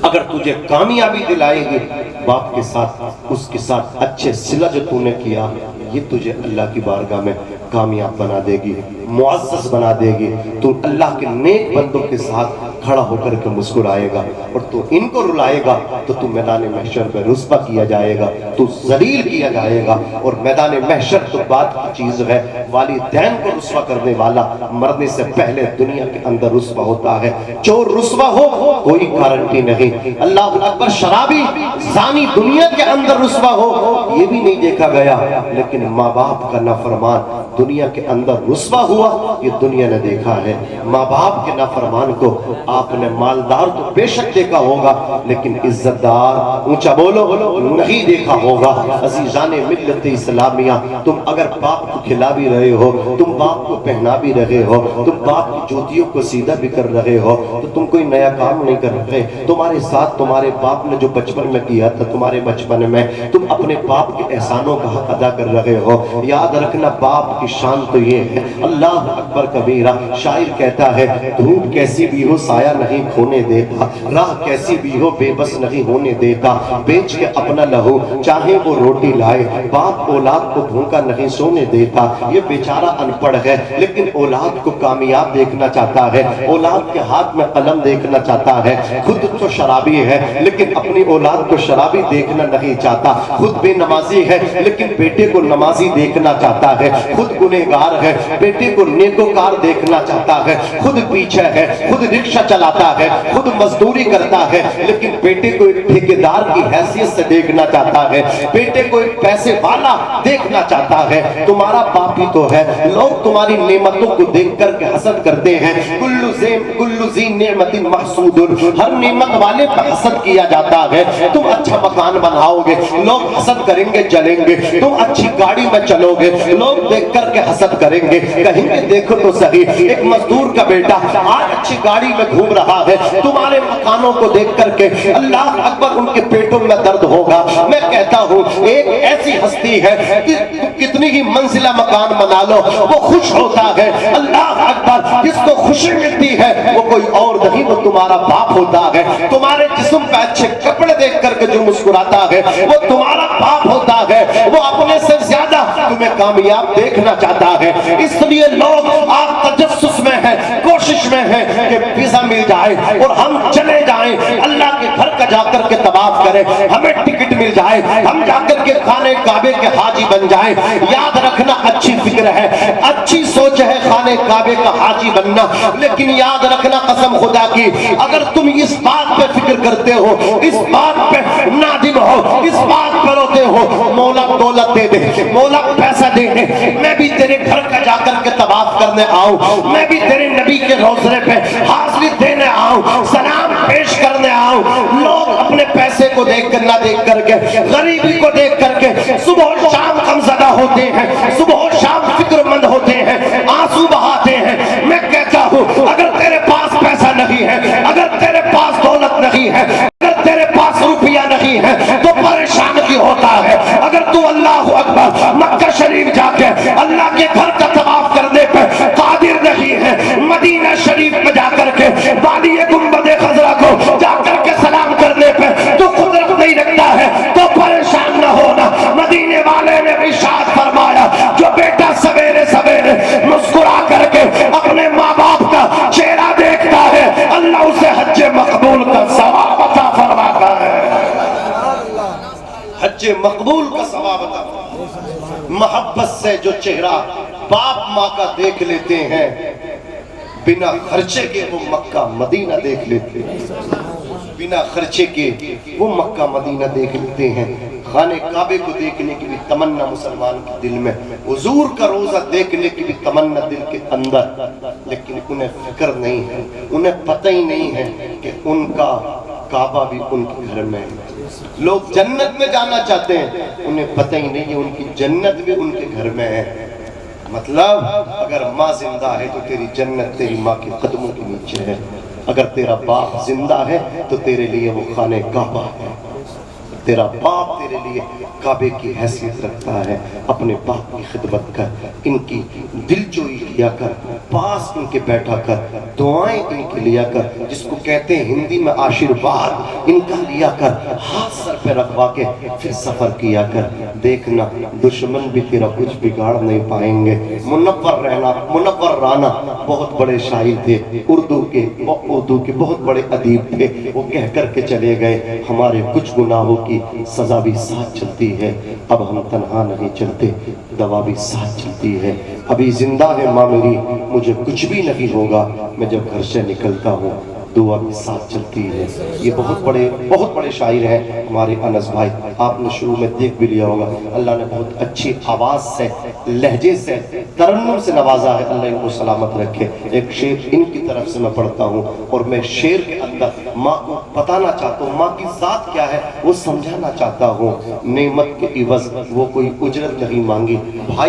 اگر تجھے کامیابی دلائے گی باپ کے ساتھ، اس کے ساتھ اچھے صلہ جو تو نے کیا یہ تجھے اللہ کی بارگاہ میں کامیاب بنا دے گی، معزز بنا دے گی۔ تو اللہ کے نیک بندوں کے ساتھ کھڑا ہو کر کے مسکرائے گا، اور تو ان کو رلائے گا تو تو میدان محشر پہ رسوا کیا جائے گا، تو ذلیل کیا جائے گا۔ اور میدان محشر تو بات کی چیز ہے، والدین کو رسوا کرنے والا مرنے سے پہلے دنیا کے اندر رسوا ہوتا ہے۔ چور رسوا ہو کوئی گارنٹی نہیں، اللہ اکبر شرابی زانی دنیا کے اندر رسوا ہو یہ بھی نہیں دیکھا گیا، لیکن ماں باپ کا نافرمان دنیا کے اندر رسوا ہوا یہ دنیا نے دیکھا ہے۔ ماں باپ کے نافرمان کو آپ نے مالدار تو بے شک دیکھا ہوگا لیکن عزت دار اونچا بولو نہیں دیکھا ہوگا۔ عزیزان ملت اسلامیہ، تم اگر باپ کو کھلا بھی رہے ہو، تم باپ کو پہنا بھی رہے ہو، تم باپ کی جوتیوں کو سیدھا بھی کر رہے ہو، تو تم کوئی نیا کام نہیں کر رہے۔ تمہارے ساتھ تمہارے باپ نے جو بچپن میں کیا تھا، تمہارے بچپن میں تم اپنے باپ کے احسانوں کا حق ادا کر رہے ہو۔ یاد رکھنا باپ کی شان تو یہ ہے، اللہ اکبر کبیرہ۔ شاعر کہتا ہے دھوپ کیسی بھی ہو سایہ نہیں کھونے دیتا، راہ کیسی بھی ہو بے بس نہیں ہونے دیتا، بیچ کے اپنا لہو چاہے وہ روٹی لائے، باپ اولاد کو بھوکا نہیں سونے دیتا۔ یہ بیچارہ ان پڑھ ہے لیکن اولاد کو کامیاب دیکھنا چاہتا ہے، اولاد کے ہاتھ میں قلم دیکھنا چاہتا ہے۔ خود تو شرابی ہے لیکن اپنی اولاد کو شرابی دیکھنا نہیں چاہتا، خود بے نمازی ہے لیکن بیٹے کو نمازی دیکھنا چاہتا ہے، خود گنہگار ہے بیٹے کو نیکوکار دیکھنا چاہتا ہے، خود پیچھے ہے، خود رکشہ چلاتا ہے، خود مزدوری کرتا ہے لیکن بیٹے کو ایک ٹھیکیدار کی حیثیت سے دیکھنا چاہتا ہے، بیٹے کو ایک پیسے والا دیکھنا چاہتا ہے۔ تمہارا باپ ہی تو ہے، لوگ تمہاری نعمتوں کو دیکھ کر کے حسد کرتے ہیں۔ کل ذی نعمت محسود، ہر نعمت والے پر حسد کیا جاتا ہے۔ تم اچھا مکان بناؤ گے لوگ حسد کریں گے جلیں گے، تم اچھی گاڑی میں چلو گے لوگ دیکھ کر کے حسد کریں گے، کہیں گے دیکھو تو صحیح ایک مزدور کا بیٹا آج اچھی گاڑی میں گھوم رہا ہے، تمہارے مکانوں کو دیکھ کر کے اللہ اکبر ان کے پیٹوں میں درد ہوگا۔ میں کہتا ہوں ایک ایسی ہستی ہے کتنی ہی منزلہ مکان بنا لو وہ خوش ہوتا ہے، اللہ اکبر جس کو خوشی ملتی ہے وہ کوئی اور نہیں، وہ تمہارا باپ ہوتا ہے۔ تمہارے جسم پہ اچھے کپڑے دیکھ کر کے جو مسکراتا ہے وہ تمہارا باپ ہوتا ہے، وہ اپنے سے زیادہ تمہیں کامیاب دیکھنا چاہتا ہے۔ اس لیے لوگ آپ تجسس میں ہیں، کوشش میں ہیں کہ ویزا مل جائے اور ہم چلے جائیں اللہ کے گھر کا جا کر کے طواف کریں، ہمیں ٹکٹ مل جائے ہم جا کر کے خانے کعبے کے حاجی بن جائیں۔ یاد رکھنا اچھی فکر ہے، اچھی سوچ ہے خانے کعبے کا حاجی بننا، لیکن یاد رکھنا قسم خدا کی اگر تم اس بات پہ فکر کرتے ہو، اس بات پہ نادم ہو، اس بات پر روتے ہو مولا دولت دے دے، مولا پیسہ دے دے، میں بھی تیرے گھر کا جا کر کے طواف کرنے آؤں، میں بھی تیرے نبی کے روضے پہ حاضری دینے آؤں، سلام پیش کرنے آؤں۔ لوگ اپنے پیسے کو دیکھ کر نہ دیکھ کر کے، غریبی کو دیکھ کر کے صبح و شام غمزدہ ہوتے ہیں، صبح و شام فکر مند ہوتے ہیں، آنسو بہاتے ہیں۔ میں کہتا ہوں اگر تیرے پاس پیسہ نہیں ہے، اگر تیرے پاس دولت نہیں ہے، اگر تیرے پاس روپیہ نہیں ہے تو پریشان کیوں ہوتا ہے؟ اگر تو اللہ اکبر مکہ شریف جا کے اللہ کے گھر کا طواف کرنے پہ قادر نہیں ہے، مدینہ شریف میں جا کر کے وادی گنبد خضرا کو جا کر کے سلام کرنے پہ تو قدرت نہیں رکھتا ہے تو پریشان نہ ہونا۔ مدینے والے نے ارشاد فرمایا جو بیٹا سویرے سویرے مسکرا کر کے اپنے ماں باپ کا چہرہ دیکھتا ہے اللہ اسے حج مقبول کا ثواب عطا فرماتا ہے، حج مقبول کا ثواب عطا فرماتا ہے۔ محبت سے جو چہرہ باپ ماں کا دیکھ لیتے ہیں بنا خرچے کے وہ مکہ مدینہ دیکھ لیتے ہیں، بنا خرچے کے وہ مکہ مدینہ دیکھ لیتے ہیں۔ خانے کعبے کو دیکھنے کی بھی تمنا مسلمان کے دل میں، حضور کا روزہ دیکھنے کی بھی تمنا دل کے اندر، لیکن انہیں فکر نہیں ہے، انہیں پتہ ہی نہیں ہے کہ ان کا کعبہ بھی ان کے گھر میں ہے۔ لوگ جنت میں جانا چاہتے ہیں، انہیں پتہ ہی نہیں ہے ان کی جنت بھی ان کے گھر میں ہے۔ مطلب اگر ماں زندہ ہے تو تیری جنت تیری ماں کے قدموں کے نیچے ہے، اگر تیرا باپ زندہ ہے تو تیرے لیے وہ خانے کعبہ ہے، تیرا باپ تیرے لیے کعبے کی حیثیت رکھتا ہے۔ اپنے باپ کی خدمت کر، ان کی دل جوئی کیا کر، پاس ان کے بیٹھا کر، دعائیں ان کے لیا کر، جس کو کہتے ہیں ہندی میں آشیرواد، ان کا لیا کر، ہاتھ سر پہ رکھوا کے پھر سفر کیا کر۔ دیکھنا دشمن بھی تیرا کچھ بگاڑ نہیں پائیں گے۔ منور رانا بہت بڑے شاعر تھے، اردو کے بہت بڑے ادیب تھے، وہ کہہ کر کے چلے گئے ہمارے کچھ گناہوں کی سزا بھی ساتھ چلتی ہے، اب ہم تنہا نہیں چلتے، دوا بھی ساتھ چلتی ہے۔ ابھی زندہ ہے ماں میری، مجھے کچھ بھی نہیں ہوگا، میں جب گھر سے نکلتا ہوں دعا کے ساتھ چلتی ہے۔ یہ بہت بڑے شاعر ہیں ہمارے انس بھائی، آپ نے شروع میں دیکھ بھی لیا ہوگا، اللہ نے بہت اچھی آواز سے، لہجے سے، ترنم سے نوازا ہے، اللہ ان کو سلامت رکھے۔ ایک شعر ان کی طرف سے میں پڑھتا ہوں، اور میں شعر کے اندر ماں کو بتانا چاہتا ہوں، ماں کی ذات کیا ہے وہ سمجھانا چاہتا ہوں۔ نعمت کے عوض وہ کوئی اجرت نہیں مانگی۔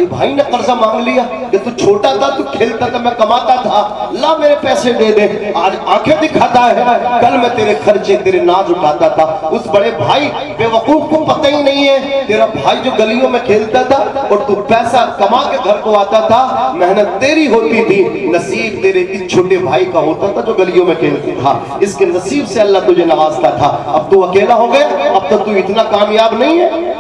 بھائی نے قرضہ مانگ لیا کہ تو چھوٹا تھا، تو کھیلتا تھا، میں کماتا تھا، لا میرے پیسے دے دے، آج آنکھیں دکھاتا ہے، کل میں تیرے خرچے تیرے ناز اٹھاتا تھا۔ اس بڑے بھائی بے وقوف کو پتہ ہی نہیں ہے، تیرا بھائی جو گلیوں میں کھیلتا تھا اور تو پیسہ کما کے گھر کو آتا تھا، محنت تیری ہوتی تھی، نصیب تیرے اس چھوٹے بھائی کا ہوتا تھا جو گلیوں میں کھیلتا تھا، اس کے نصیب سے اللہ تجھے نوازتا تھا۔ اب تو اکیلا ہو گیا، اب تو اتنا کامیاب نہیں ہے۔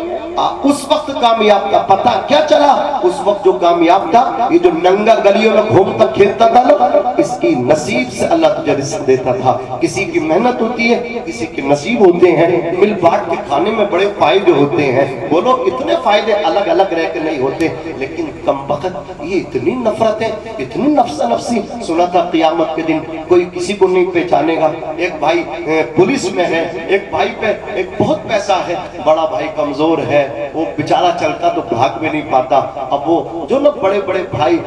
اس وقت کامیاب تھا، پتہ کیا چلا؟ اس وقت جو کامیاب تھا، یہ جو ننگا گلیوں میں گھومتا کھیلتا تھا نا، اس کی نصیب سے اللہ تجھے رزق دیتا تھا۔ کسی کی محنت ہوتی ہے، کسی کے نصیب ہوتے ہیں، مل بانٹ کے کھانے میں بڑے فائدے ہوتے ہیں۔ بولو اتنے فائدے الگ الگ رہ کے نہیں ہوتے، لیکن کم وقت یہ اتنی نفرتیں، اتنی نفسا نفسی۔ سنا تھا قیامت کے دن کوئی کسی کو نہیں پہچانے گا۔ ایک بھائی پولیس میں ہے، ایک بھائی پہ ایک بہت پیسہ ہے، بڑا بھائی کمزور ہے، وہ بیچارہ چلتا تو بھاگ بھی نہیں پاتا۔ اب وہ جو نا بڑے بڑے بھائی،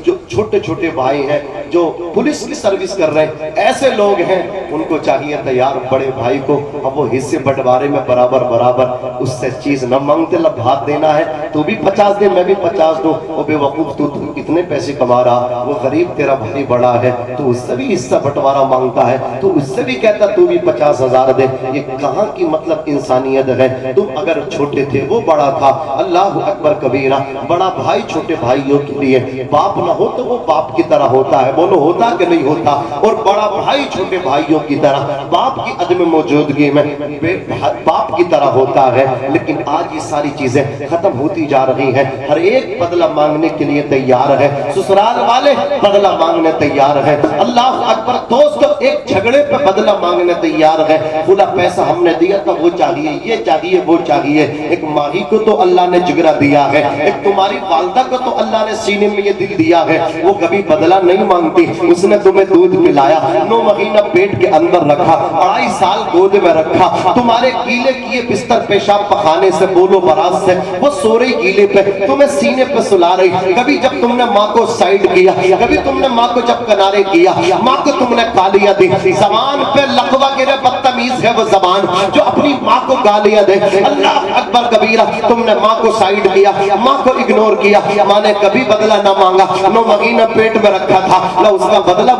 جو چھوٹے چھوٹے بھائی ہیں جو پولیس کی سروس کر رہے ہیں، ایسے لوگ ہیں، ان کو چاہیے تھا یار بڑے بھائی کو اب وہ حصے بٹوارے میں برابر اس سے چیز نہ مانگتے، لبھات دینا ہے، تو بھی 50 دے میں بھی 50 دوں۔ وہ بے وقوف تو اتنے پیسے کما رہا، وہ غریب تیرا بھائی بڑا ہے تو اس سے بھی حصہ بٹوارا مانگتا ہے، تو اس سے بھی کہتا تو بھی 50,000 دے۔ یہ کہاں کی مطلب انسانیت ہے؟ تم اگر چھوٹے تھے وہ بڑا تھا، اللہ اکبر کبیرہ۔ بڑا بھائی چھوٹے بھائیوں کے لیے باپ نہ ہو تو وہ باپ کی طرح ہوتا ہے، بولو ہوتا کہ نہیں ہوتا؟ اور بڑا بھائی چھوٹے بھائیوں کی طرح باپ کی عدم موجودگی میں باپ کی طرح ہوتا ہے۔ لیکن آج یہ ساری چیزیں ختم ہوتی جا رہی ہیں، ہر ایک بدلہ مانگنے کے لیے تیار ہے، سسرال والے بدلہ مانگنے تیار ہیں، اللہ اکبر دوست ایک جھگڑے پہ بدلہ مانگنے تیار ہے، بولا پیسہ ہم نے دیا تھا وہ چاہیے، یہ چاہیے، وہ چاہیے۔ ایک ماہی کو تو اللہ نے جگرا دیا ہے، ایک تمہاری والدہ کو تو اللہ نے سینے میں یہ دل دیا ہے، وہ کبھی بدلہ نہیں مانگتی۔ اس نے تمہیں دودھ پلایا، 9 مہینہ پیٹ کے اندر رکھا، 2.5 سال گود میں رکھا، تمہارے گیلے کیے بستر پیشاب پخانے سے، بولو برات سے، وہ سو رہی گیلے پہ، تمہیں سینے پہ سلا رہی۔ کبھی جب تم نے ماں کو سائیڈ کیا، کبھی تم نے ماں کو جب کنارے کیا، ماں کو تم نے گالیاں دی، زبان پہ لقوہ گرے، بدتمیز ہے وہ زبان جو اپنی ماں کو گالیاں دے، اللہ اکبر کبیرہ۔ تم نے ماں کو سائیڈ کیا، ماں کو اگنور کیا، ماں نے کبھی بدلہ نہ مانگا، 9 مہینہ پیٹ میں رکھا تھا، نہ اس کا بدلہ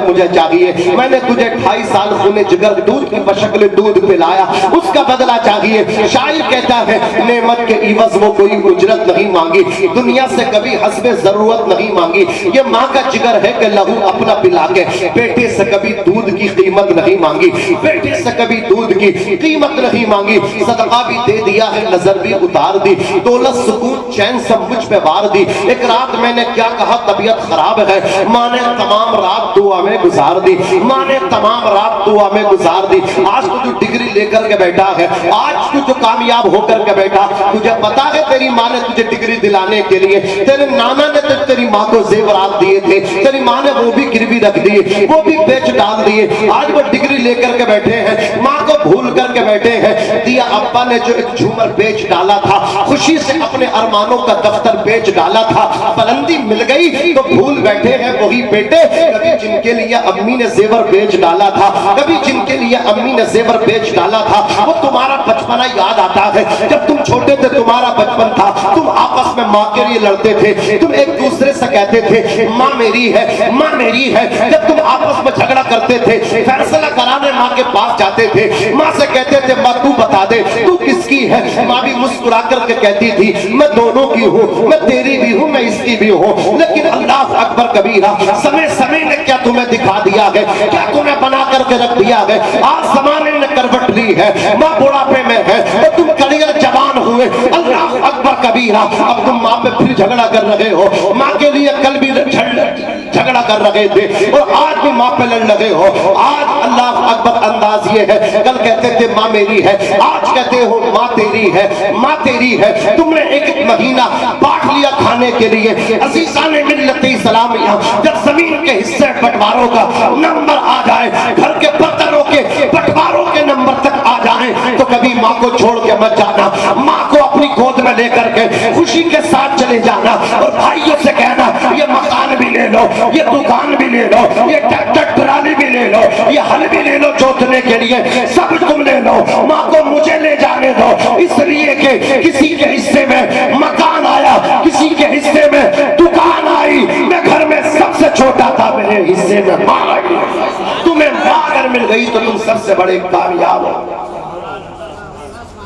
مجھے چاہیے، میں نے تجھے 2.5 سال خون جگر دودھ کی بشکل دودھ پلایا، اس کا بدلہ چاہیے۔ شاعر کہتا ہے نعمت کے عوض وہ کوئی اجرت نہیں مانگی، دنیا سے کبھی حسب ضرورت نہیں مانگی، یہ ماں کا جگر ہے کہ لہو اپنا پلا کے، بیٹے سے کبھی دودھ کی قیمت نہیں مانگی، بیٹے سے کبھی دودھ کی قیمت نہیں مانگی، صدقہ بھی دے دیا ہے، نظر بھی اتار دی، دولت سکون چین سب مجھ پہ وار دی۔ ایک رات میں نے کیا کہا طبیعت خراب ہے، ماں نے تمام رات دعا میں گزار دی، ماں نے تمام رات دعا میں گزار دی۔ آج تو جو ڈگری لے کر کے بیٹھا ہے، آج تو جو کامیاب ہو کر کے بیٹھا، تجھے پتا ہے تیری ماں نے تجھے ڈگری دلانے کے لیے، تیرے نانا نے تیری ماں کو زیورات دیے تھے، تیری ماں نے وہ بھی گروی رکھ دیے، وہ بھی بیچ ڈال دیے، آج وہ ڈگری لے کر کے بیٹھے ہیں، ماں کو بھول کر کے بیٹھے ہیں۔ دیا ابا نے جو ایک جھومر بیچ ڈالا تھا، خوشی سے اپنے ارمانوں کا دفتر بیچ ڈالا تھا، بلندی مل گئی تو بھول بیٹھے ہیں وہی بیٹے، کبھی جن کے لیے امی نے زیور بیچ ڈالا تھا، کبھی جن کے لیے امی نے زیور بیچ ڈالا تھا، وہ تمہارا بچپنا یاد آتا ہے۔ جب تم چھوٹے تھے تمہارا بچپن تھا، تم آپس میں ماں کے لیے لڑتے تھے، تم ایک دوسرے سے کہتے تھے ماں میری ہے، ماں میری ہے۔ جب تم آپس میں جھگڑا کرتے تھے، فیصلہ کرانے ماں کے پاس جاتے تھے، ماں سے کہتے تھے ماں تو بتا دے تو کس کی ہے، ماں بھی مسکرا کر کے کہتی تھی میں دونوں کی ہوں، میں تیری بھی ہوں، میں اس کی بھی ہوں۔ لیکن اللہ اکبر کبیرہ، سمے نے کیا تمہیں دکھا دیا ہے، کیا تمہیں بنا کر کے رکھ دیا ہے۔ آج زمانے نے کروٹ لی ہے، ماں بڑھاپے میں ہے اور تم کڑیل جوان ہوئے، اللہ اکبر کبیرہ۔ اب تم ماں پہ پھر جھگڑا کر رہے ہو، ماں کے لیے کل بھی جھگڑا کر رہے تھے اور آج بھی ماں پہ لڑ لگے ہو. آج اللہ اکبر انداز یہ ہے, کل کہتے تھے ماں میری ہے, آج کہتے ہو ماں تیری ہے, ماں تیری ہے. تم نے ایک مہینہ بانٹ لیا کھانے کے لیے. عزیزان ملت اسلامیہ, جب زمین کے حصے بٹواروں کا نمبر آ جائے, گھر کے برتنوں کے بٹواروں کے نمبر تک آ جائیں, تو کبھی ماں کو چھوڑ کے مت جانا. ماں کو اپنی گود میں لے کر کے خوشی کے ساتھ چلے جانا اور بھائیوں سے کہنا یہ مکان بھی لے لو, یہ دکان بھی لے لو, یہ ٹریکٹر ٹرالی بھی لے لو, یہ ہل بھی لے لو جوتنے کے لیے, سب تم لے لو. ماں کو مجھے لے جانے دو, اس لیے کہ کسی کے حصے میں مکان آیا, کسی کے حصے میں دکان آئی. میں گھر میں سب سے چھوٹا تھا, میرے حصے میں ماں آئی. تمہیں ماں اگر مل گئی تو تم سب سے بڑے کامیاب ہو.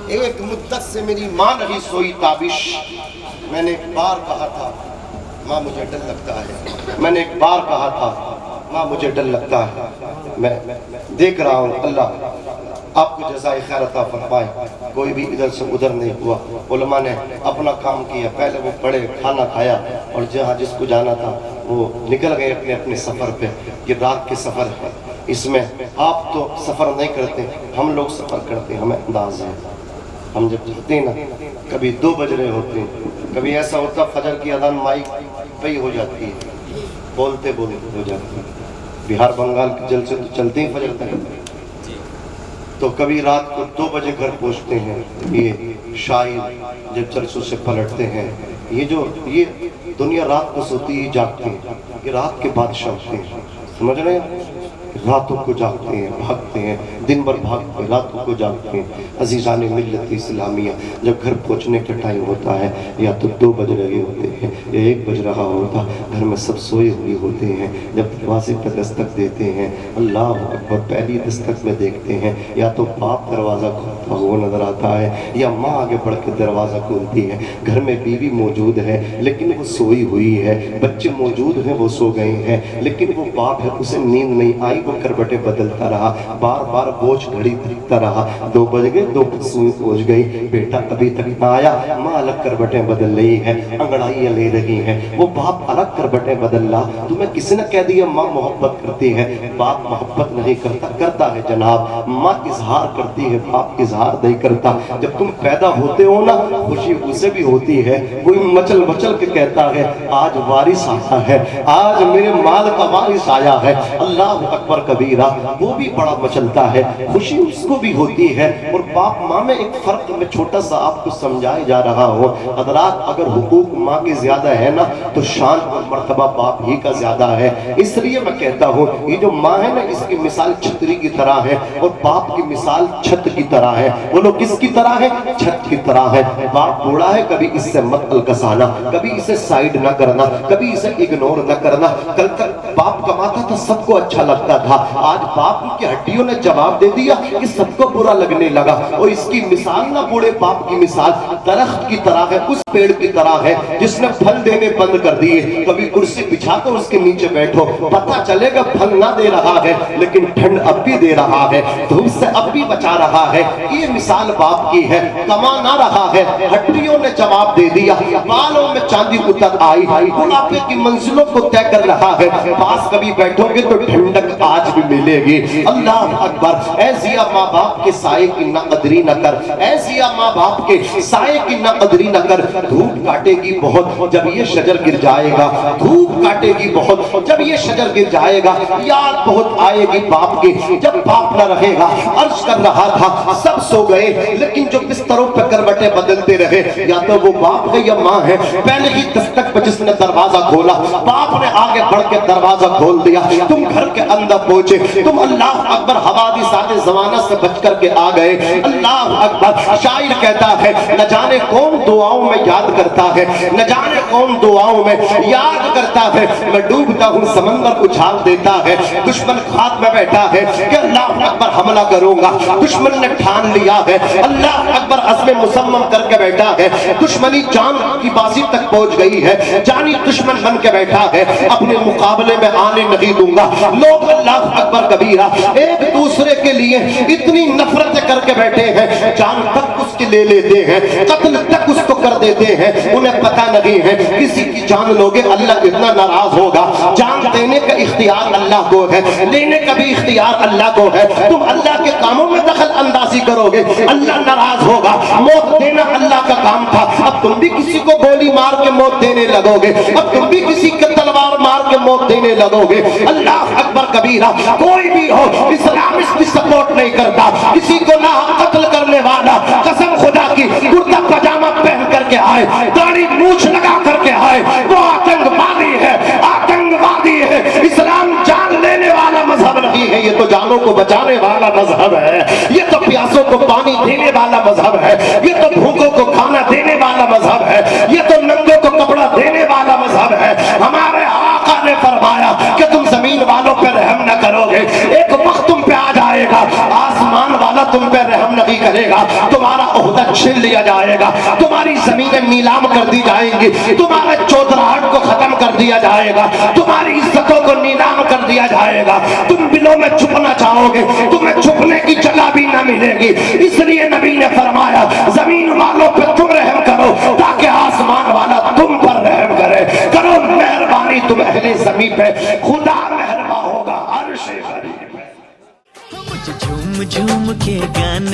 ایک مدت سے میری ماں نہیں سوئی تابش. میں نے ایک بار کہا تھا ماں مجھے ڈر لگتا ہے, میں نے ایک بار کہا تھا ماں مجھے ڈر لگتا ہے. میں دیکھ رہا ہوں اللہ آپ کو جزائے خیر عطا فرمائے, کوئی بھی ادھر سے ادھر نہیں ہوا. علماء نے اپنا کام کیا, پہلے وہ پڑھے, کھانا کھایا اور جہاں جس کو جانا تھا وہ نکل گئے اپنے اپنے سفر پہ. یہ رات کے سفر ہے, اس میں آپ تو سفر نہیں کرتے, ہم لوگ سفر کرتے ہیں, ہمیں انداز ہے. ہم جب چلتے ہیں نا, کبھی 2 بج رہے ہوتے ہیں, کبھی ایسا ہوتا فجر کی اذان مائک پہ ہی ہو جاتی ہے, بولتے بولتے ہو جاتی ہے. بہار بنگال کے جلسے تو چلتے ہیں فجر تک, تو کبھی رات کو 2 بجے گھر پہنچتے ہیں. یہ شاعر جب جلسوں سے پلٹتے ہیں, یہ دنیا رات کو سوتی ہی جاگتے ہیں, یہ رات کے بادشاہ ہوتے ہیں, سمجھ رہے ہیں. راتوں کو جاگتے ہیں, بھاگتے ہیں, دن بھر بھاگتے ہیں, راتوں کو جاگتے ہیں. عزیزان ملت اسلامیہ, جب گھر پہنچنے کا ٹائم ہوتا ہے یا تو 2 بج رہے ہوتے ہیں یا 1 بج رہا ہوتا, گھر میں سب سوئے ہوئے ہوتے ہیں. جب دروازے پر دستک دیتے ہیں, اللہ اکبر, پہلی دستک میں دیکھتے ہیں یا تو باپ دروازہ کھولتا ہوا نظر آتا ہے یا ماں آگے بڑھ کے دروازہ کھولتی ہے. گھر میں بیوی موجود ہے لیکن وہ سوئی ہوئی ہے, بچے موجود ہیں وہ سو گئے ہیں, لیکن وہ باپ ہے اسے نیند نہیں آئی, وہ کربٹیں بدلتا رہا, بار بار بوجھ گھڑی دیکھتا رہا. 2 بج گئے, 2 سوئی پہنچ گئی, بیٹا ابھی تک نہ آیا. ماں الگ کربٹیں بدل رہی ہے, انگڑائیاں لے رہی ہیں, وہ باپ الگ کربٹیں بدل رہا. تمہیں کسی نے کہہ دیا ماں محبت کرتی ہے, باپ محبت نہیں کرتا. کرتا ہے جناب, ماں اظہار کرتی ہے, باپ اظہار نہیں کرتا. جب تم پیدا ہوتے ہو نا, خوشی اسے بھی ہوتی ہے, کوئی مچل مچل کے کہتا ہے آج وارث آیا ہے, آج میرے مال کا وارث آیا ہے. اللہ اکبر کبیرہ, وہ بھی بڑا مچلتا ہے, خوشی اس کو بھی ہوتی ہے. اور باپ ماں میں ایک فرق میں چھوٹا سا آپ کو سمجھائے جا رہا ہو. حضرات, اگر حقوق ماں کے زیادہ ہے نا تو شان اور مرتبہ باپ ہی کا زیادہ ہے. اس لیے میں کہتا ہوں یہ جو ماں ہے نا, اس کی مثال چھتری کی طرح ہے اور باپ کی مثال چھت کی طرح ہے. وہ لوگ کس کی طرح ہے؟ چھت کی طرح ہے. باپ بوڑھا ہے, کبھی اس سے مت الکسانا, کبھی اسے سائیڈ نہ کرنا, کبھی اسے اگنور نہ کرنا. کل تک باپ کماتا تھا, سب کو اچھا لگتا تھا, آج باپ کی ہڈیوں نے جواب دے دیا کہ سب کو برا لگنے لگا. اور اس کی مثال نہ بوڑھے باپ کی مثال درخت کی طرح ہے, اس پیڑ کی طرح ہے جس نے پھل دینے بند کر دیے. کبھی کرسی بچھا کر اس کے نیچے بیٹھو, پتہ چلے گا پھل نہ دے رہا ہے لیکن ٹھنڈ اب بھی دے رہا ہے, دھوپ سے اب بھی بچا رہا ہے. یہ مثال باپ کی ہے. کما نہ رہا ہے, ہڈیوں نے جواب دے دیا, بالوں میں چاندی اتر آئی, بڑھاپے کی منزلوں کو طے کر رہا ہے. پاس کبھی بیٹھو گے تو ٹھنڈک آج بھی ملے گی. اللہ اکبر. اے ضیا ماں باپ کے سائے کی نہ قدری نہ کر, اے ضیا ماں باپ کے سائے کی نہ قدری نہ کر. دھوپ کاٹے گی بہت جب یہ شجر گر جائے گا, دھوپ کاٹے گی بہت جب یہ شجر گر جائے گا. یاد بہت آئے گی باپ کی جب باپ نہ رہے گا. عرض کر رہا تھا سب سو گئے لیکن جو بستروں پہ کربٹیں بدلتے رہے, یا تو وہ باپ ہے یا ماں ہے. پہلے ہی دستک پہ جس نے دروازہ کھولا, باپ نے آگے بڑھ کے دروازہ کھول دیا. تم گھر کے اندر پہنچے, تم اللہ اکبر حوادثات زمانہ سے بچ کر کے آ گئے. اللہ اکبر. شاعر کہتا ہے نہ جانے کون دعاؤں میں یاد کرتا ہے, نہ جانے کون دعاؤں میں یاد کرتا ہے. میں ڈوبتا ہوں سمندر اچھال دیتا ہے. دشمن کھاد میں بیٹھا ہے کہ اللہ اکبر حملہ کروں گا. دشمن نے ٹھان لیا ہے, اللہ اکبر عزم مصمم کر کے بیٹھا ہے. دشمنی جان کی بازی تک پہنچ گئی ہے, جانی دشمن بن کے بیٹھا ہے. اپنے مقابلے میں آنے نہیں دوں گا. لوگ اللہ اکبر کبیرہ ایک دوسرے کے لیے اتنی نفرت کر کے بیٹھے ہیں, جان تک اس کے کے لے لیتے ہیں, قتل تک اس کو کر دیتے ہیں, انہیں پتہ نہیں ہے کسی کی جان لوگے اللہ کتنا ناراض ہوگا. جان دینے کا اختیار اللہ کو ہے, لینے کا بھی اختیار اللہ کو ہے. تم اللہ کے کاموں میں دخل اندازی کرو گے, اللہ ناراض ہوگا. موت دینا اللہ کا کام تھا, اب تم بھی کسی کو گولی مار کے موت دینے لگو گے, اب تم بھی کسی کے تلوار مار کے موت دینے لگو گے. اللہ اکبر کبیرہ. کوئی بھی ہو, اسلام اس کی سپورٹ نہیں کرتا. کسی کو نہ قتل کرنے والا قسم خدا کی کرتا پاجامہ پہن کر کے آئے, داڑھی مونچھ لگا کر کے آئے, وہ آتنکوادی ہے, آتنکوادی ہے. اسلام جان لینے والا مذہب نہیں ہے, یہ تو جانوں کو بچانے والا مذہب ہے. یہ تو پیاسوں کو پانی دینے والا مذہب ہے, یہ تو بھوکوں کو کھانا دینے والا مذہب ہے, یہ تو ننگوں کو کپڑا دینے والا مذہب ہے. ہمارے آقا نے فرمایا کہ تم زمین والوں پہ رحم نہ کرو گے, ایک وقت تم پہ آ جائے گا آسمان والا تم پہ رحم نہیں کرے گا, تمہارا عہدہ چھین لیا جائے گا, تمہاری زمینیں نیلام کر دی جائیں گی, تمہارے چودراہٹ کو ختم کر دیا جائے گا, تمہاری عزتوں کو نیلام کر دیا جائے گا. تم بلوں میں چھپنا چاہو گے, تمہیں چھپنے کی جگہ بھی نہ ملے گی. اس لیے نبی نے فرمایا زمین والوں پہ تم رحم کرو تاکہ آسمان والا تم پر رحم کرے. کرو مہربانی تم اہل زمین پہ, خدا مہربان ہوگا عرش غریب. جھوم جھوم کے گانے